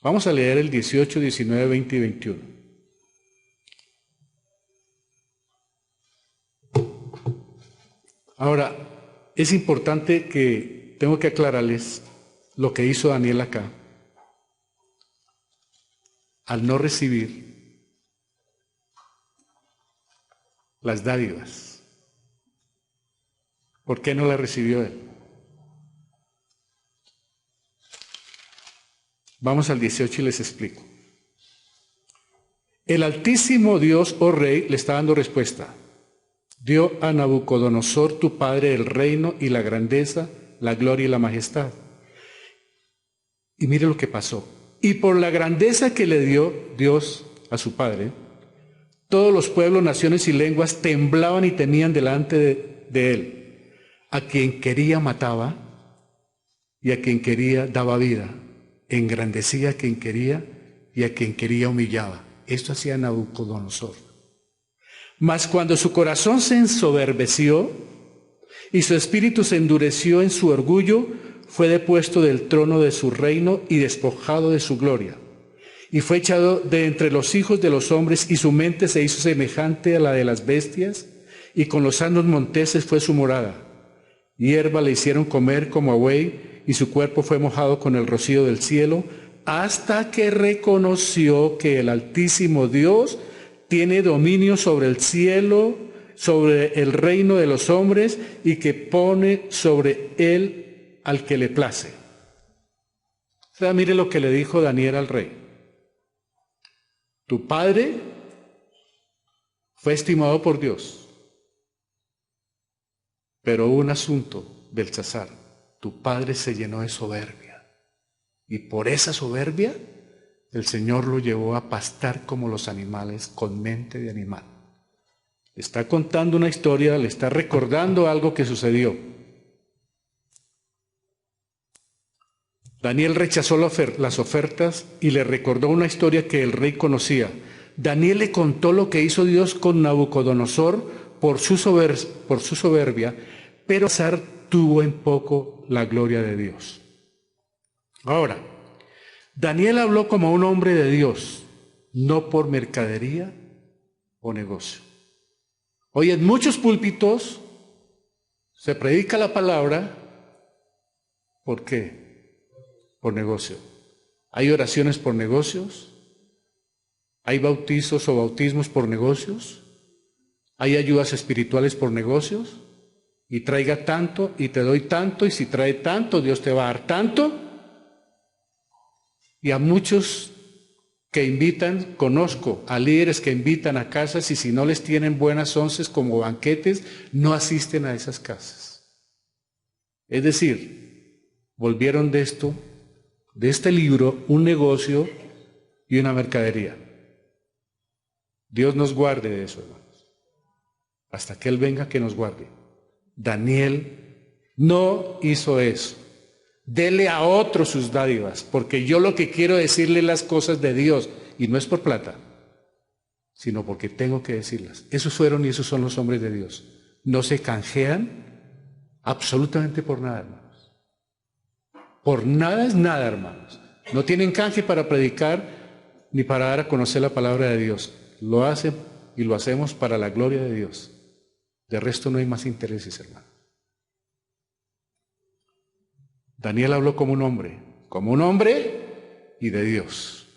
Speaker 1: Vamos a leer el 18, 19, 20 y 21. Ahora, es importante que tengo que aclararles lo que hizo Daniel acá. Al no recibir las dádivas. ¿Por qué no las recibió él? Vamos al 18 y les explico. El Altísimo Dios, oh Rey, le está dando respuesta. Dio a Nabucodonosor, tu padre, el reino y la grandeza, la gloria y la majestad. Y mire lo que pasó. Y por la grandeza que le dio Dios a su padre, todos los pueblos, naciones y lenguas temblaban y temían delante de él. A quien quería mataba y a quien quería daba vida. Engrandecía a quien quería y a quien quería humillaba. Esto hacía Nabucodonosor. Mas cuando su corazón se ensoberbeció y su espíritu se endureció en su orgullo, fue depuesto del trono de su reino y despojado de su gloria. Y fue echado de entre los hijos de los hombres, y su mente se hizo semejante a la de las bestias, y con los asnos monteses fue su morada. Hierba le hicieron comer como a buey, y su cuerpo fue mojado con el rocío del cielo, hasta que reconoció que el Altísimo Dios tiene dominio sobre el cielo, sobre el reino de los hombres, y que pone sobre él al que le place. O sea, mire lo que le dijo Daniel al rey. Tu padre fue estimado por Dios, pero hubo un asunto, Belsasar. Tu padre se llenó de soberbia, y por esa soberbia el Señor lo llevó a pastar como los animales, con mente de animal. Le está contando una historia, le está recordando algo que sucedió. Daniel rechazó las ofertas y le recordó una historia que el rey conocía. Daniel le contó lo que hizo Dios con Nabucodonosor por su soberbia, pero Belsasar tuvo en poco la gloria de Dios. Ahora, Daniel habló como un hombre de Dios, no por mercadería o negocio. Hoy en muchos púlpitos se predica la palabra, ¿por qué? Por negocio. Hay oraciones por negocios, hay bautizos o bautismos por negocios, hay ayudas espirituales por negocios, y traiga tanto y te doy tanto, y si trae tanto Dios te va a dar tanto. Y a muchos que invitan, conozco a líderes que invitan a casas, y si no les tienen buenas onces como banquetes, no asisten a esas casas. Es decir, volvieron de este libro, un negocio y una mercadería. Dios nos guarde de eso, hermanos. Hasta que Él venga, que nos guarde. Daniel no hizo eso. Dele a otros sus dádivas, porque yo lo que quiero decirle las cosas de Dios, y no es por plata, sino porque tengo que decirlas. Esos fueron y esos son los hombres de Dios. No se canjean absolutamente por nada, hermanos. Por nada es nada, hermanos. No tienen canje para predicar ni para dar a conocer la palabra de Dios. Lo hacen y lo hacemos para la gloria de Dios. De resto no hay más intereses, hermanos. Daniel habló como un hombre y de Dios.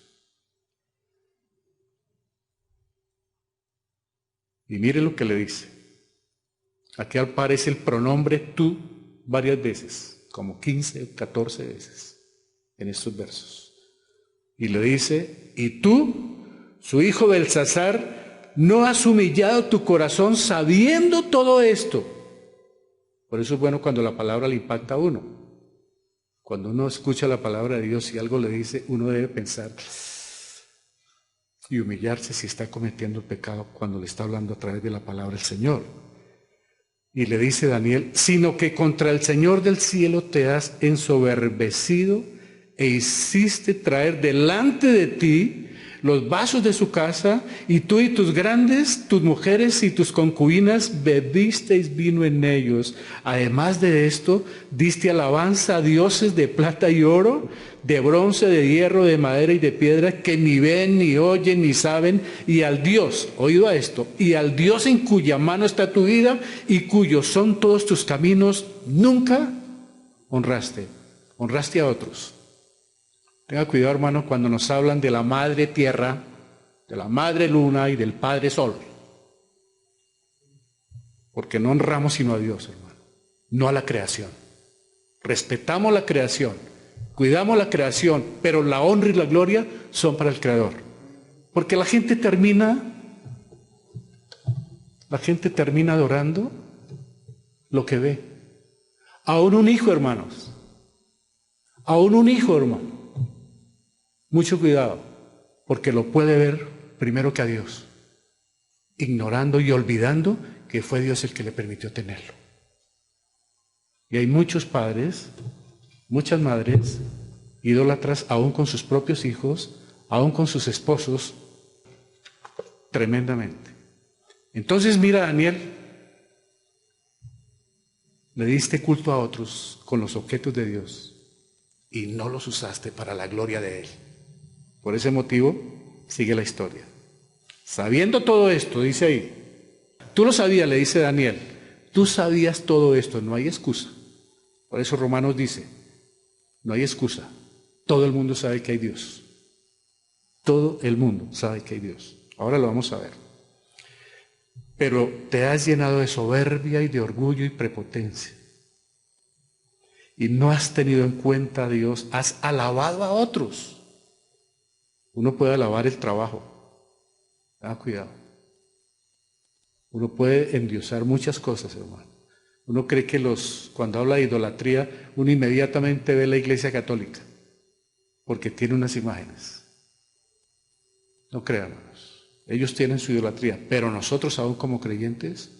Speaker 1: Y mire lo que le dice. Aquí aparece el pronombre tú varias veces, como 15 o 14 veces en estos versos. Y le dice, y tú, su hijo Belsasar, no has humillado tu corazón sabiendo todo esto. Por eso es bueno cuando la palabra le impacta a uno. Cuando uno escucha la palabra de Dios y algo le dice, uno debe pensar y humillarse si está cometiendo el pecado cuando le está hablando a través de la palabra del Señor. Y le dice Daniel, sino que contra el Señor del cielo te has ensoberbecido e hiciste traer delante de ti los vasos de su casa, y tú y tus grandes, tus mujeres y tus concubinas bebisteis vino en ellos. Además de esto, diste alabanza a dioses de plata y oro, de bronce, de hierro, de madera y de piedra, que ni ven, ni oyen, ni saben, y al Dios, oído a esto, y al Dios en cuya mano está tu vida y cuyos son todos tus caminos, nunca honraste a otros. Tenga cuidado, hermano, cuando nos hablan de la madre tierra, de la madre luna y del padre sol. Porque no honramos sino a Dios, hermano, no a la creación. Respetamos la creación, cuidamos la creación, pero la honra y la gloria son para el Creador. Porque la gente termina adorando lo que ve. Aún un hijo, hermanos. Aún un hijo, hermano. Mucho cuidado, porque lo puede ver primero que a Dios, ignorando y olvidando que fue Dios el que le permitió tenerlo. Y hay muchos padres, muchas madres, idólatras aún con sus propios hijos, aún con sus esposos, tremendamente. Entonces mira, Daniel, le diste culto a otros con los objetos de Dios y no los usaste para la gloria de Él. Por ese motivo, sigue la historia. Sabiendo todo esto, dice ahí, tú lo sabías, le dice Daniel, tú sabías todo esto, no hay excusa. Por eso Romanos dice, no hay excusa, todo el mundo sabe que hay Dios. Todo el mundo sabe que hay Dios. Ahora lo vamos a ver. Pero te has llenado de soberbia y de orgullo y prepotencia. Y no has tenido en cuenta a Dios, has alabado a otros. Uno puede alabar el trabajo. Cuidado. Uno puede endiosar muchas cosas, hermano. Uno cree que cuando habla de idolatría, uno inmediatamente ve la Iglesia Católica, porque tiene unas imágenes. No crean, hermanos. Ellos tienen su idolatría, pero nosotros aún como creyentes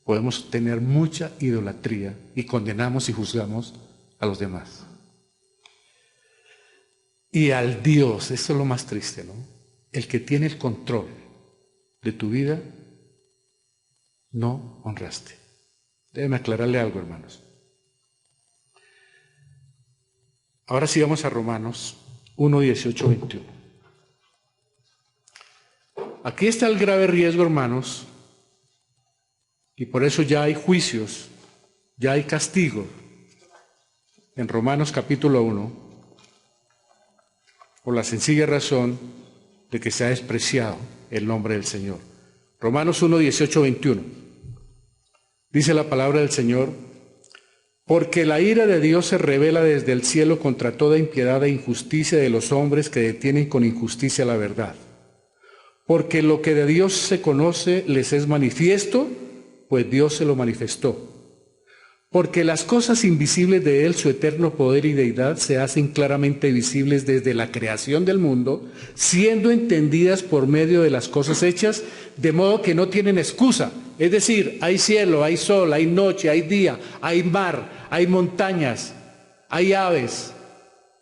Speaker 1: podemos tener mucha idolatría y condenamos y juzgamos a los demás. Y al Dios, esto es lo más triste, ¿no? El que tiene el control de tu vida, no honraste. Déjeme aclararle algo, hermanos. Ahora sí vamos a Romanos 1, 18, 21. Aquí está el grave riesgo, hermanos, y por eso ya hay juicios, ya hay castigo en Romanos capítulo 1, por la sencilla razón de que se ha despreciado el nombre del Señor. Romanos 1, 18, 21. Dice la palabra del Señor, porque la ira de Dios se revela desde el cielo contra toda impiedad e injusticia de los hombres que detienen con injusticia la verdad. Porque lo que de Dios se conoce les es manifiesto, pues Dios se lo manifestó. Porque las cosas invisibles de Él, su eterno poder y deidad, se hacen claramente visibles desde la creación del mundo, siendo entendidas por medio de las cosas hechas, de modo que no tienen excusa. Es decir, hay cielo, hay sol, hay noche, hay día, hay mar, hay montañas, hay aves,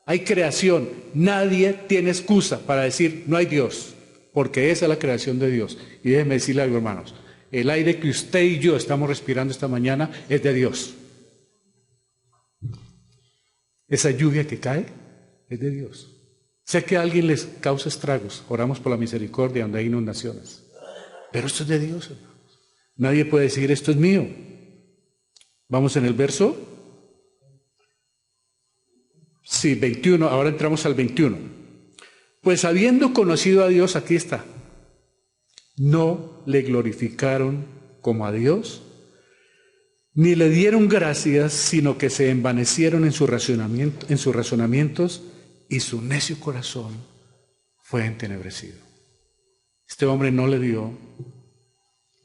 Speaker 1: hay creación. Nadie tiene excusa para decir no hay Dios. Porque esa es la creación de Dios. Y déjenme decirle algo, hermanos. El aire que usted y yo estamos respirando esta mañana es de Dios. Esa lluvia que cae es de Dios. Sé que a alguien les causa estragos. Oramos por la misericordia donde hay inundaciones. Pero esto es de Dios, hermanos. Nadie puede decir esto es mío. Vamos en el verso. Sí, 21. Ahora entramos al 21. Pues habiendo conocido a Dios, aquí está, no le glorificaron como a Dios, ni le dieron gracias, sino que se envanecieron en sus razonamientos, y su necio corazón fue entenebrecido. Este hombre no le dio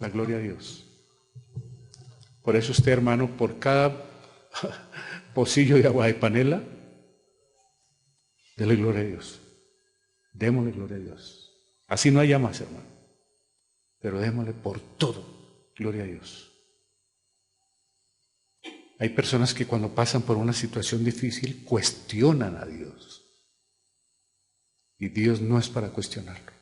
Speaker 1: la gloria a Dios. Por eso usted, hermano, por cada pocillo de agua de panela, dele gloria a Dios. Démosle gloria a Dios. Así no haya más, hermano. Pero démosle por todo gloria a Dios. Hay personas que cuando pasan por una situación difícil cuestionan a Dios. Y Dios no es para cuestionarlo.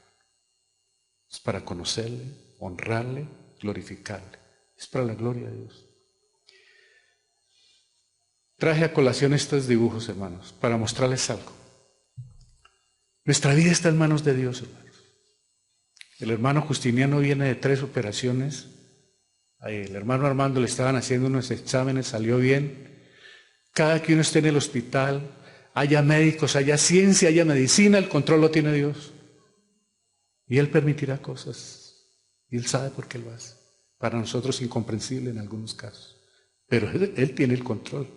Speaker 1: Es para conocerle, honrarle, glorificarle. Es para la gloria de Dios. Traje a colación estos dibujos, hermanos, para mostrarles algo. Nuestra vida está en manos de Dios, hermanos. El hermano Justiniano viene de 3 operaciones. El hermano Armando le estaban haciendo unos exámenes, salió bien. Cada que uno esté en el hospital, haya médicos, haya ciencia, haya medicina, el control lo tiene Dios. Y Él permitirá cosas. Y Él sabe por qué lo hace. Para nosotros incomprensible en algunos casos. Pero Él tiene el control.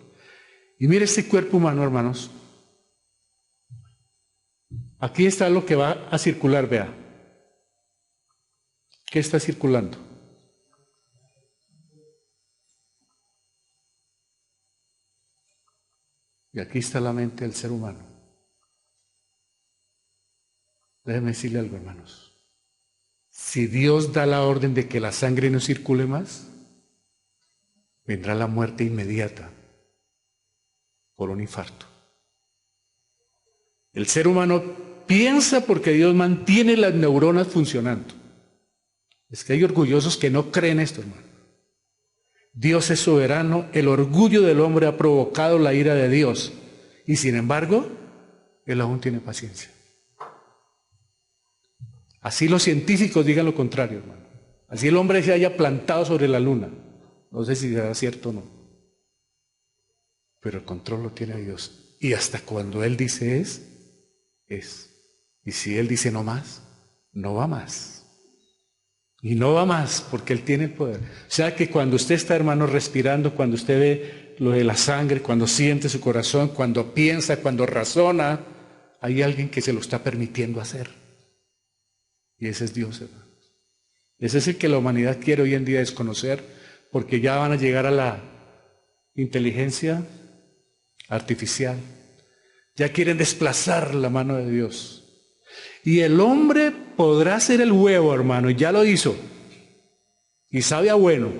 Speaker 1: Y mire este cuerpo humano, hermanos. Aquí está lo que va a circular, vea. ¿Qué está circulando? Y aquí está la mente del ser humano. Déjenme decirle algo, hermanos. Si Dios da la orden de que la sangre no circule más, vendrá la muerte inmediata por un infarto. El ser humano piensa porque Dios mantiene las neuronas funcionando. Es que hay orgullosos que no creen esto, hermano. Dios es soberano, el orgullo del hombre ha provocado la ira de Dios. Y sin embargo, Él aún tiene paciencia. Así los científicos digan lo contrario, hermano. Así el hombre se haya plantado sobre la luna. No sé si será cierto o no. Pero el control lo tiene Dios. Y hasta cuando Él dice es. Y si Él dice no más, no va más. Y no va más porque Él tiene el poder. O sea que cuando usted está, hermano, respirando, cuando usted ve lo de la sangre, cuando siente su corazón, cuando piensa, cuando razona, hay alguien que se lo está permitiendo hacer. Y ese es Dios, hermano. Ese es el que la humanidad quiere hoy en día desconocer, porque ya van a llegar a la inteligencia artificial. Ya quieren desplazar la mano de Dios. Y el hombre podrá ser el huevo, hermano, y ya lo hizo. Y sabe a bueno.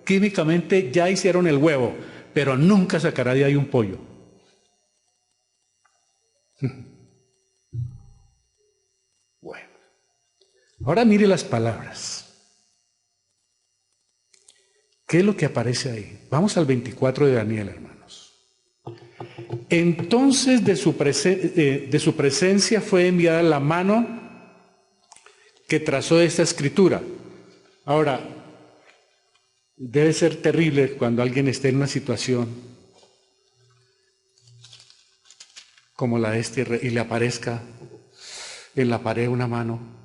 Speaker 1: Químicamente ya hicieron el huevo, pero nunca sacará de ahí un pollo. Bueno. Ahora mire las palabras. ¿Qué es lo que aparece ahí? Vamos al 24 de Daniel, hermanos. Entonces de su presencia fue enviada la mano que trazó esta escritura. Ahora, debe ser terrible cuando alguien esté en una situación como la de este rey y le aparezca en la pared una mano.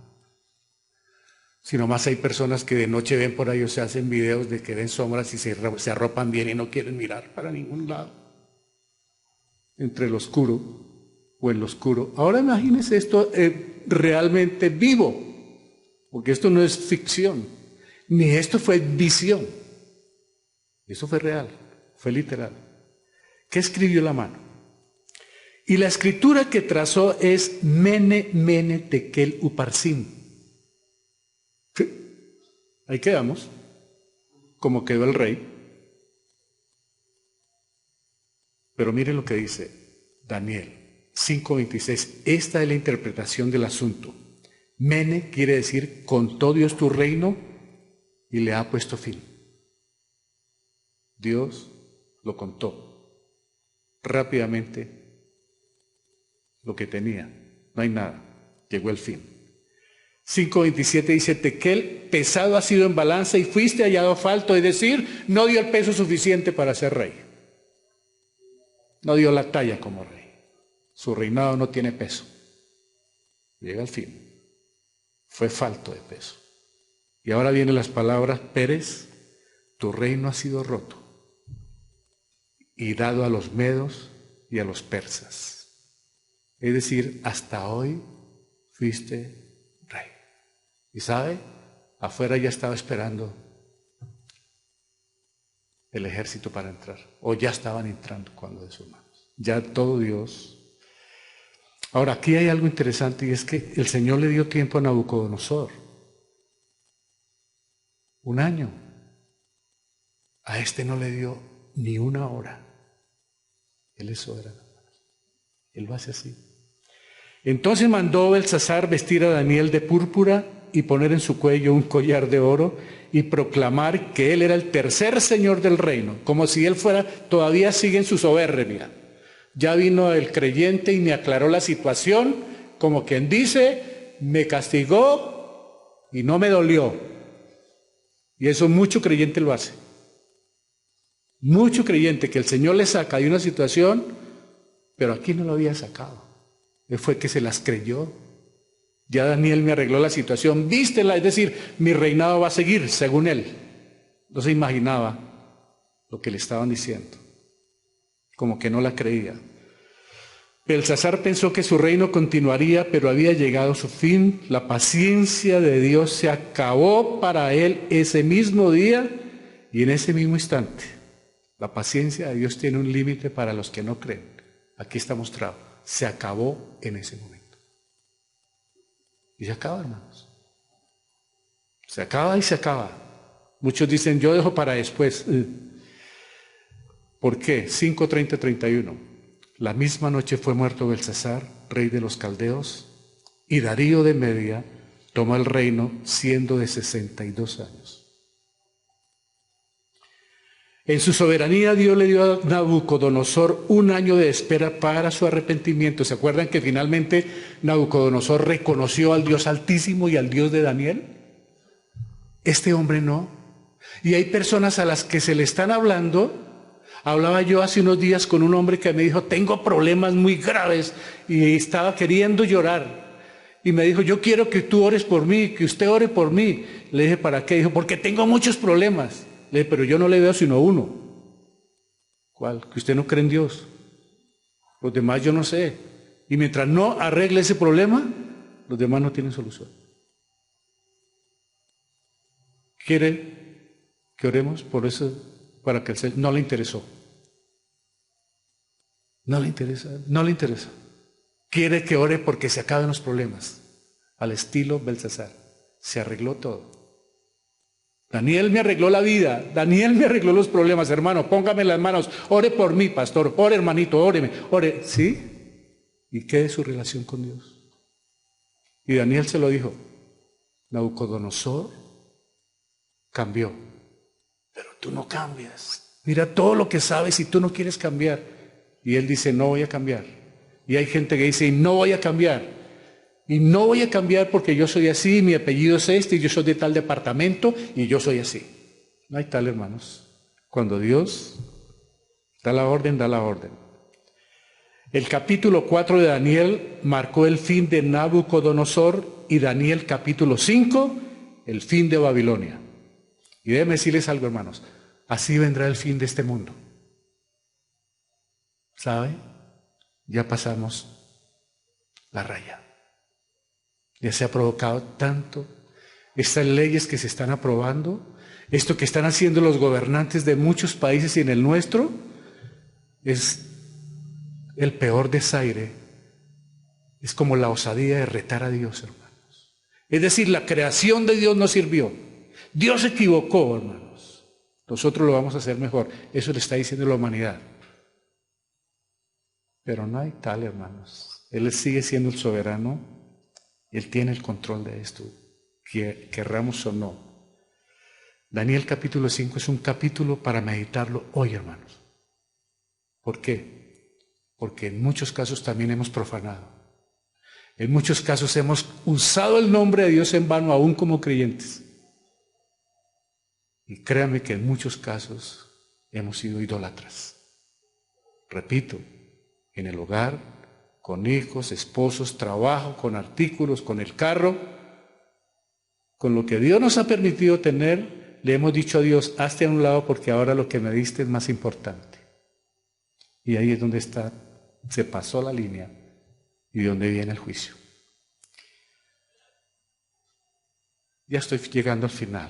Speaker 1: Si nomás hay personas que de noche ven por ahí o se hacen videos de que ven sombras y se arropan bien y no quieren mirar para ningún lado. Entre el oscuro o en lo oscuro. Ahora imagínense esto realmente vivo, porque esto no es ficción, ni esto fue visión. Eso fue real, fue literal. ¿Qué escribió la mano? Y la escritura que trazó es Mene, Mene, Tekel, Uparsin. Ahí quedamos, como quedó el rey. Pero mire lo que dice Daniel 5:26. Esta es la interpretación del asunto. Mene quiere decir contó Dios tu reino y le ha puesto fin. Dios lo contó rápidamente lo que tenía. No hay nada. Llegó el fin. 5:27 dice, Tekel, pesado ha sido en balanza y fuiste hallado falto, es decir, no dio el peso suficiente para ser rey. No dio la talla como rey. Su reinado no tiene peso. Llega al fin. Fue falto de peso. Y ahora vienen las palabras, Pérez, tu reino ha sido roto y dado a los medos y a los persas. Es decir, hasta hoy fuiste rey. Y sabe, afuera ya estaba esperando el ejército para entrar, o ya estaban entrando cuando de sus manos. Ya todo Dios. Ahora, aquí hay algo interesante y es que el Señor le dio tiempo a Nabucodonosor. 1 año. A este no le dio ni 1 hora. Él es soberano. Él lo hace así. Entonces mandó Belsasar vestir a Daniel de púrpura y poner en su cuello un collar de oro y proclamar que él era el tercer señor del reino, como si él fuera, todavía sigue en su soberbia. Ya vino el creyente y me aclaró la situación, como quien dice, me castigó y no me dolió. Y eso mucho creyente lo hace. Mucho creyente que el Señor le saca de una situación, pero aquí no lo había sacado. Él fue que se las creyó. Ya Daniel me arregló la situación, vístela, es decir, mi reinado va a seguir según él. No se imaginaba lo que le estaban diciendo, como que no la creía. Belsasar pensó que su reino continuaría, pero había llegado a su fin. La paciencia de Dios se acabó para él ese mismo día y en ese mismo instante. La paciencia de Dios tiene un límite para los que no creen. Aquí está mostrado. Se acabó en ese momento. Y se acaba, hermanos. Se acaba y se acaba. Muchos dicen, yo dejo para después. ¿Por qué? 5:30-31. La misma noche fue muerto Belsasar, rey de los caldeos, Y Darío de Media toma el reino siendo de 62 años. En su soberanía Dios le dio a Nabucodonosor un año de espera para su arrepentimiento. ¿Se acuerdan que finalmente Nabucodonosor reconoció al Dios Altísimo y al Dios de Daniel? Este hombre no. Y hay personas a las que se le están hablando. Hablaba yo hace unos días con un hombre que me dijo, tengo problemas muy graves, y estaba queriendo llorar. Y me dijo, yo quiero que tú ores por mí, que usted ore por mí. Le dije, ¿para qué? Dijo, porque tengo muchos problemas. Le dije, pero yo no le veo sino uno. ¿Cuál? Que usted no cree en Dios. Los demás yo no sé. Y mientras no arregle ese problema, los demás no tienen solución. ¿Quiere que oremos por eso? Para que el Señor no le interesó. No le interesa, no le interesa. Quiere que ore porque se acaben los problemas. Al estilo Belsasar. Se arregló todo. Daniel me arregló la vida. Daniel me arregló los problemas, hermano. Póngame las manos. Ore por mí, pastor. Ore, hermanito, óreme. Ore. ¿Sí? ¿Y qué es su relación con Dios? Y Daniel se lo dijo. Nabucodonosor cambió. Pero tú no cambias. Mira todo lo que sabes y tú no quieres cambiar. Y él dice, no voy a cambiar. Y hay gente que dice, no voy a cambiar. Y no voy a cambiar porque yo soy así, mi apellido es este, y yo soy de tal departamento, y yo soy así. No hay tal, hermanos. Cuando Dios da la orden, da la orden. El capítulo 4 de Daniel marcó el fin de Nabucodonosor, y Daniel capítulo 5, el fin de Babilonia. Y déjenme decirles algo, hermanos. Así vendrá el fin de este mundo. ¿Sabe? Ya pasamos la raya. Ya se ha provocado tanto. Estas leyes que se están aprobando, esto que están haciendo los gobernantes de muchos países y en el nuestro, es el peor desaire. Es como la osadía de retar a Dios, hermanos. Es decir, la creación de Dios no sirvió. Dios se equivocó, hermanos. Nosotros lo vamos a hacer mejor. Eso le está diciendo la humanidad. Pero no hay tal, hermanos. Él sigue siendo el soberano. Él tiene el control de esto, querramos o no. Daniel capítulo 5 es un capítulo para meditarlo hoy, hermanos. ¿Por qué? Porque en muchos casos también hemos profanado. En muchos casos hemos usado el nombre de Dios en vano, aún como creyentes. Y créanme que en muchos casos hemos sido idólatras. Repito, en el hogar, con hijos, esposos, trabajo, con artículos, con el carro, con lo que Dios nos ha permitido tener, le hemos dicho a Dios, hazte a un lado porque ahora lo que me diste es más importante. Y ahí es donde está, se pasó la línea y donde viene el juicio. Ya estoy llegando al final.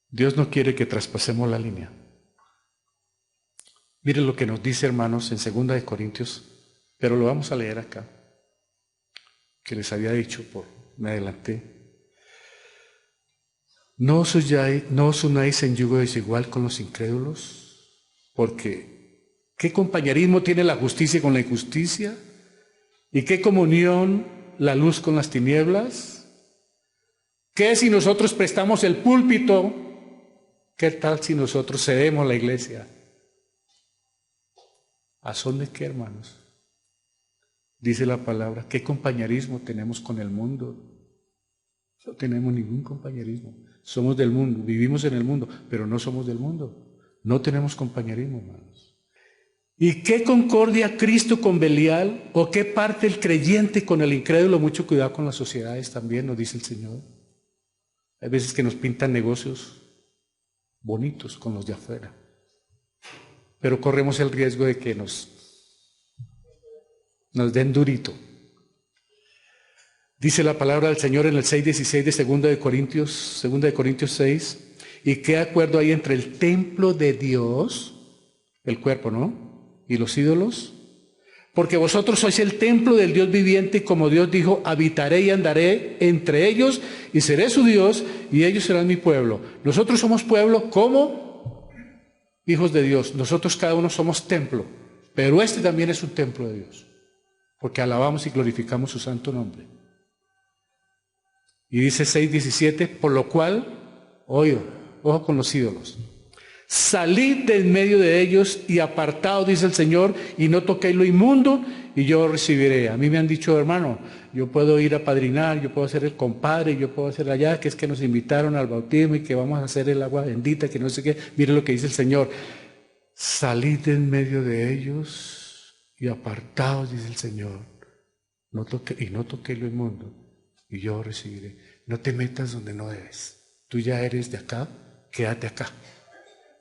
Speaker 1: Dios no quiere que traspasemos la línea. Miren lo que nos dice, hermanos, en 2 de Corintios, pero lo vamos a leer acá, que les había dicho, me adelanté. No os unáis en yugo desigual con los incrédulos, porque ¿qué compañerismo tiene la justicia con la injusticia? ¿Y qué comunión la luz con las tinieblas? ¿Qué si nosotros prestamos el púlpito? ¿Qué tal si nosotros cedemos la iglesia? ¿A son de qué, hermanos? Dice la palabra, ¿qué compañerismo tenemos con el mundo? No tenemos ningún compañerismo. Somos del mundo, vivimos en el mundo, pero no somos del mundo. No tenemos compañerismo, hermanos. ¿Y qué concordia Cristo con Belial? ¿O qué parte el creyente con el incrédulo? Mucho cuidado con las sociedades también, nos dice el Señor. Hay veces que nos pintan negocios bonitos con los de afuera. Pero corremos el riesgo de que nos den durito. Dice la palabra del Señor en el 6:16 de 2 de Corintios 6, y qué acuerdo hay entre el templo de Dios, el cuerpo, ¿no?, y los ídolos, porque vosotros sois el templo del Dios viviente, y como Dios dijo, habitaré y andaré entre ellos, y seré su Dios, y ellos serán mi pueblo. Nosotros somos pueblo como hijos de Dios. Nosotros cada uno somos templo, pero este también es un templo de Dios. porque alabamos y glorificamos su santo nombre. Y dice 6:17, por lo cual, ojo con los ídolos, salid de en medio de ellos y apartaos, dice el Señor, y no toquéis lo inmundo, y yo os recibiré. A mí me han dicho, hermano, yo puedo ir a padrinar, yo puedo ser el compadre, yo puedo hacer allá, que es que nos invitaron al bautismo y que vamos a hacer el agua bendita, que no sé qué. Mire lo que dice el Señor. Salid de en medio de ellos y apartaos, dice el Señor. No toquéis lo inmundo, y yo os recibiré. No te metas donde no debes. Tú ya eres de acá, quédate acá.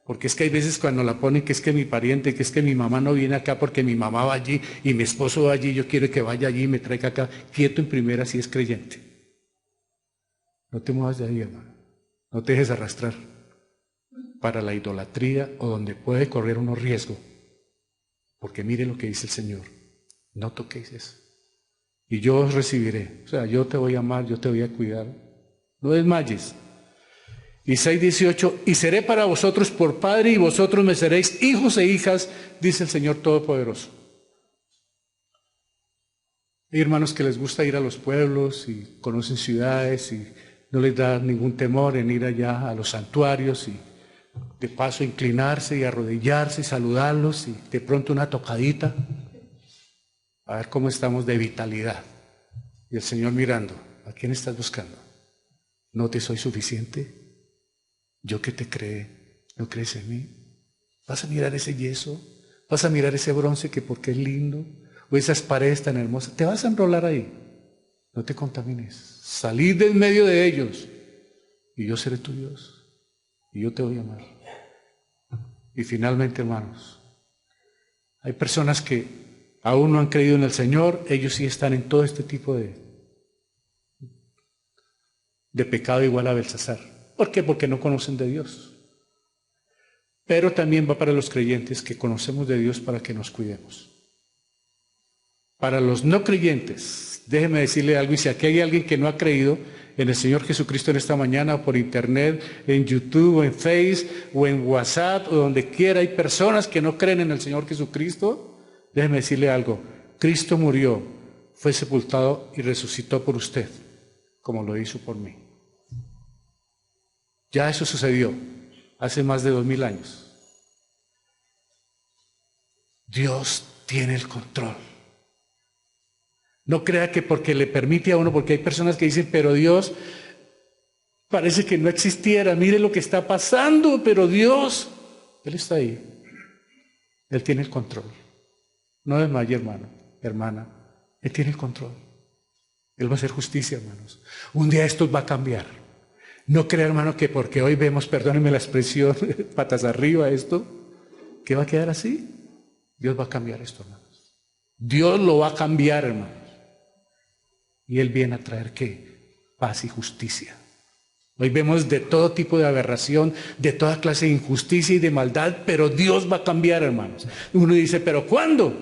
Speaker 1: Porque es que hay veces cuando la ponen que es que mi pariente, que es que mi mamá no viene acá porque mi mamá va allí y mi esposo va allí, yo quiero que vaya allí y me traiga acá. Quieto en primera si es creyente. No te muevas de ahí, hermano. No te dejes arrastrar para la idolatría o donde puede correr unos riesgos. Porque mire lo que dice el Señor. No toquéis eso. Y yo os recibiré. O sea, yo te voy a amar, yo te voy a cuidar. No desmayes. Y 6:18, y seré para vosotros por padre y vosotros me seréis hijos e hijas, dice el Señor Todopoderoso. Hay hermanos que les gusta ir a los pueblos y conocen ciudades y no les da ningún temor en ir allá a los santuarios y de paso inclinarse y arrodillarse y saludarlos y de pronto una tocadita, a ver cómo estamos de vitalidad. Y el Señor mirando, ¿a quién estás buscando? ¿No te soy suficiente? ¿Yo que te creé? ¿No crees en mí? ¿Vas a mirar ese yeso? ¿Vas a mirar ese bronce que porque es lindo? ¿O esas paredes tan hermosas? ¿Te vas a enrolar ahí? No te contamines. Salid de en medio de ellos y yo seré tu Dios y yo te voy a amar. Y finalmente, hermanos, hay personas que aún no han creído en el Señor, ellos sí están en todo este tipo de pecado igual a Belsasar. ¿Por qué? Porque no conocen de Dios. Pero también va para los creyentes que conocemos de Dios para que nos cuidemos. Para los no creyentes, déjeme decirle algo, y si aquí hay alguien que no ha creído en el Señor Jesucristo en esta mañana, o por internet, en YouTube, o en Facebook, o en WhatsApp, o donde quiera, hay personas que no creen en el Señor Jesucristo, déjeme decirle algo, Cristo murió, fue sepultado y resucitó por usted, como lo hizo por mí. Ya eso sucedió hace más de 2000 años. Dios tiene el control. No crea que porque le permite a uno, porque hay personas que dicen, pero Dios parece que no existiera, mire lo que está pasando, pero Dios, Él está ahí. Él tiene el control. No desmaye, hermano, hermana, Él tiene el control. Él va a hacer justicia, hermanos. Un día esto va a cambiar. No crea, hermano, que porque hoy vemos, perdónenme la expresión, patas arriba esto, que va a quedar así. Dios va a cambiar esto, hermanos. Dios lo va a cambiar, hermanos. Y Él viene a traer, ¿qué? Paz y justicia. Hoy vemos de todo tipo de aberración, de toda clase de injusticia y de maldad, pero Dios va a cambiar, hermanos. Uno dice, ¿pero cuándo?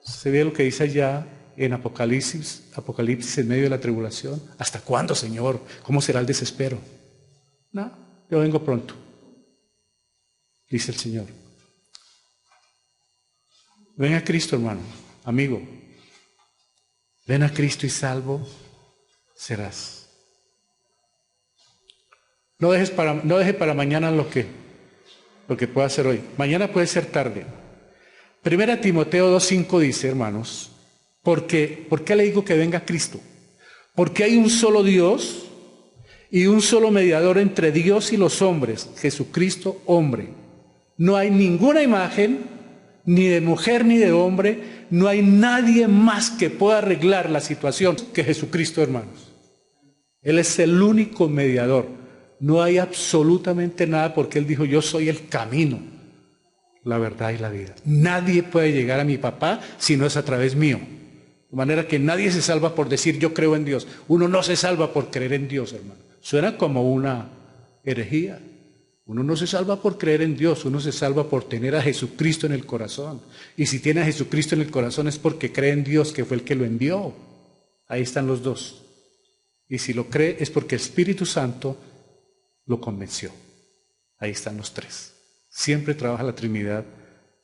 Speaker 1: Se ve lo que dice allá en Apocalipsis en medio de la tribulación. ¿Hasta cuándo, Señor? ¿Cómo será el desespero? No, yo vengo pronto, dice el Señor. Ven a Cristo, hermano, amigo. Ven a Cristo y salvo serás. No deje para mañana lo que pueda hacer hoy. Mañana puede ser tarde. 1 Timoteo 2:5 dice, hermanos, ¿por qué le digo que venga Cristo? Porque hay un solo Dios y un solo mediador entre Dios y los hombres, Jesucristo hombre. No hay ninguna imagen, ni de mujer ni de hombre, no hay nadie más que pueda arreglar la situación que Jesucristo, hermanos. Él es el único mediador. No hay absolutamente nada porque Él dijo, yo soy el camino, la verdad y la vida. Nadie puede llegar a mi papá si no es a través mío. De manera que nadie se salva por decir yo creo en Dios. Uno no se salva por creer en Dios, hermano. Suena como una herejía. Uno no se salva por creer en Dios, uno se salva por tener a Jesucristo en el corazón. Y si tiene a Jesucristo en el corazón es porque cree en Dios, que fue el que lo envió. Ahí están los dos. Y si lo cree es porque el Espíritu Santo lo convenció. Ahí están los tres. Siempre trabaja la Trinidad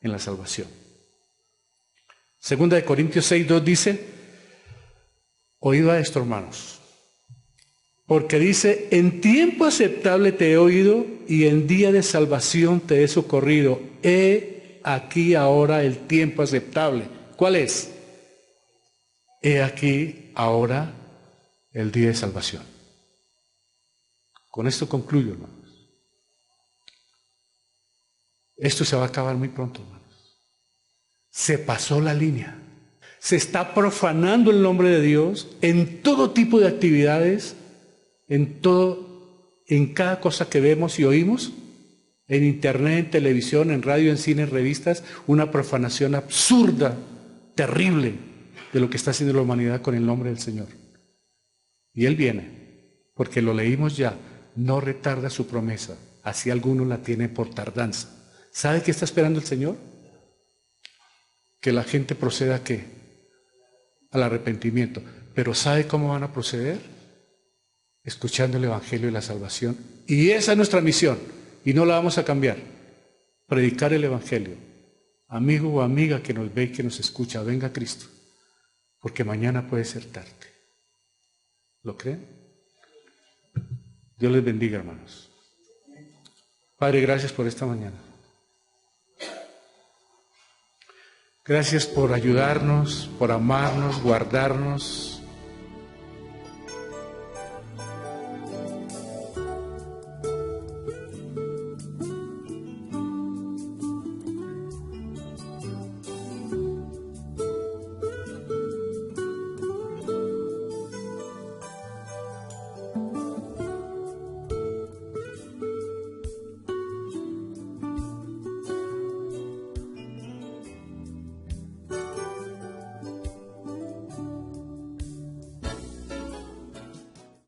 Speaker 1: en la salvación. Segunda de Corintios 6:2 dice, oíd a esto, hermanos, porque dice, en tiempo aceptable te he oído y en día de salvación te he socorrido. He aquí ahora el tiempo aceptable. ¿Cuál es? He aquí ahora el día de salvación. Con esto concluyo, hermanos. Esto se va a acabar muy pronto, hermanos. Se pasó la línea. Se está profanando el nombre de Dios en todo tipo de actividades, en cada cosa que vemos y oímos, en internet, en televisión, en radio, en cine, en revistas, una profanación absurda, terrible, de lo que está haciendo la humanidad con el nombre del Señor. Y Él viene, porque lo leímos ya, no retarda su promesa, así algunos la tienen por tardanza. ¿Sabe qué está esperando el Señor? Que la gente proceda ¿a qué? Al arrepentimiento. Pero ¿sabe cómo van a proceder? Escuchando el Evangelio y la salvación. Y esa es nuestra misión, y no la vamos a cambiar. Predicar el Evangelio. Amigo o amiga que nos ve y que nos escucha, venga a Cristo, porque mañana puede ser tarde. ¿Lo creen? Dios les bendiga, hermanos. Padre, gracias por esta mañana. Gracias por ayudarnos, por amarnos, guardarnos,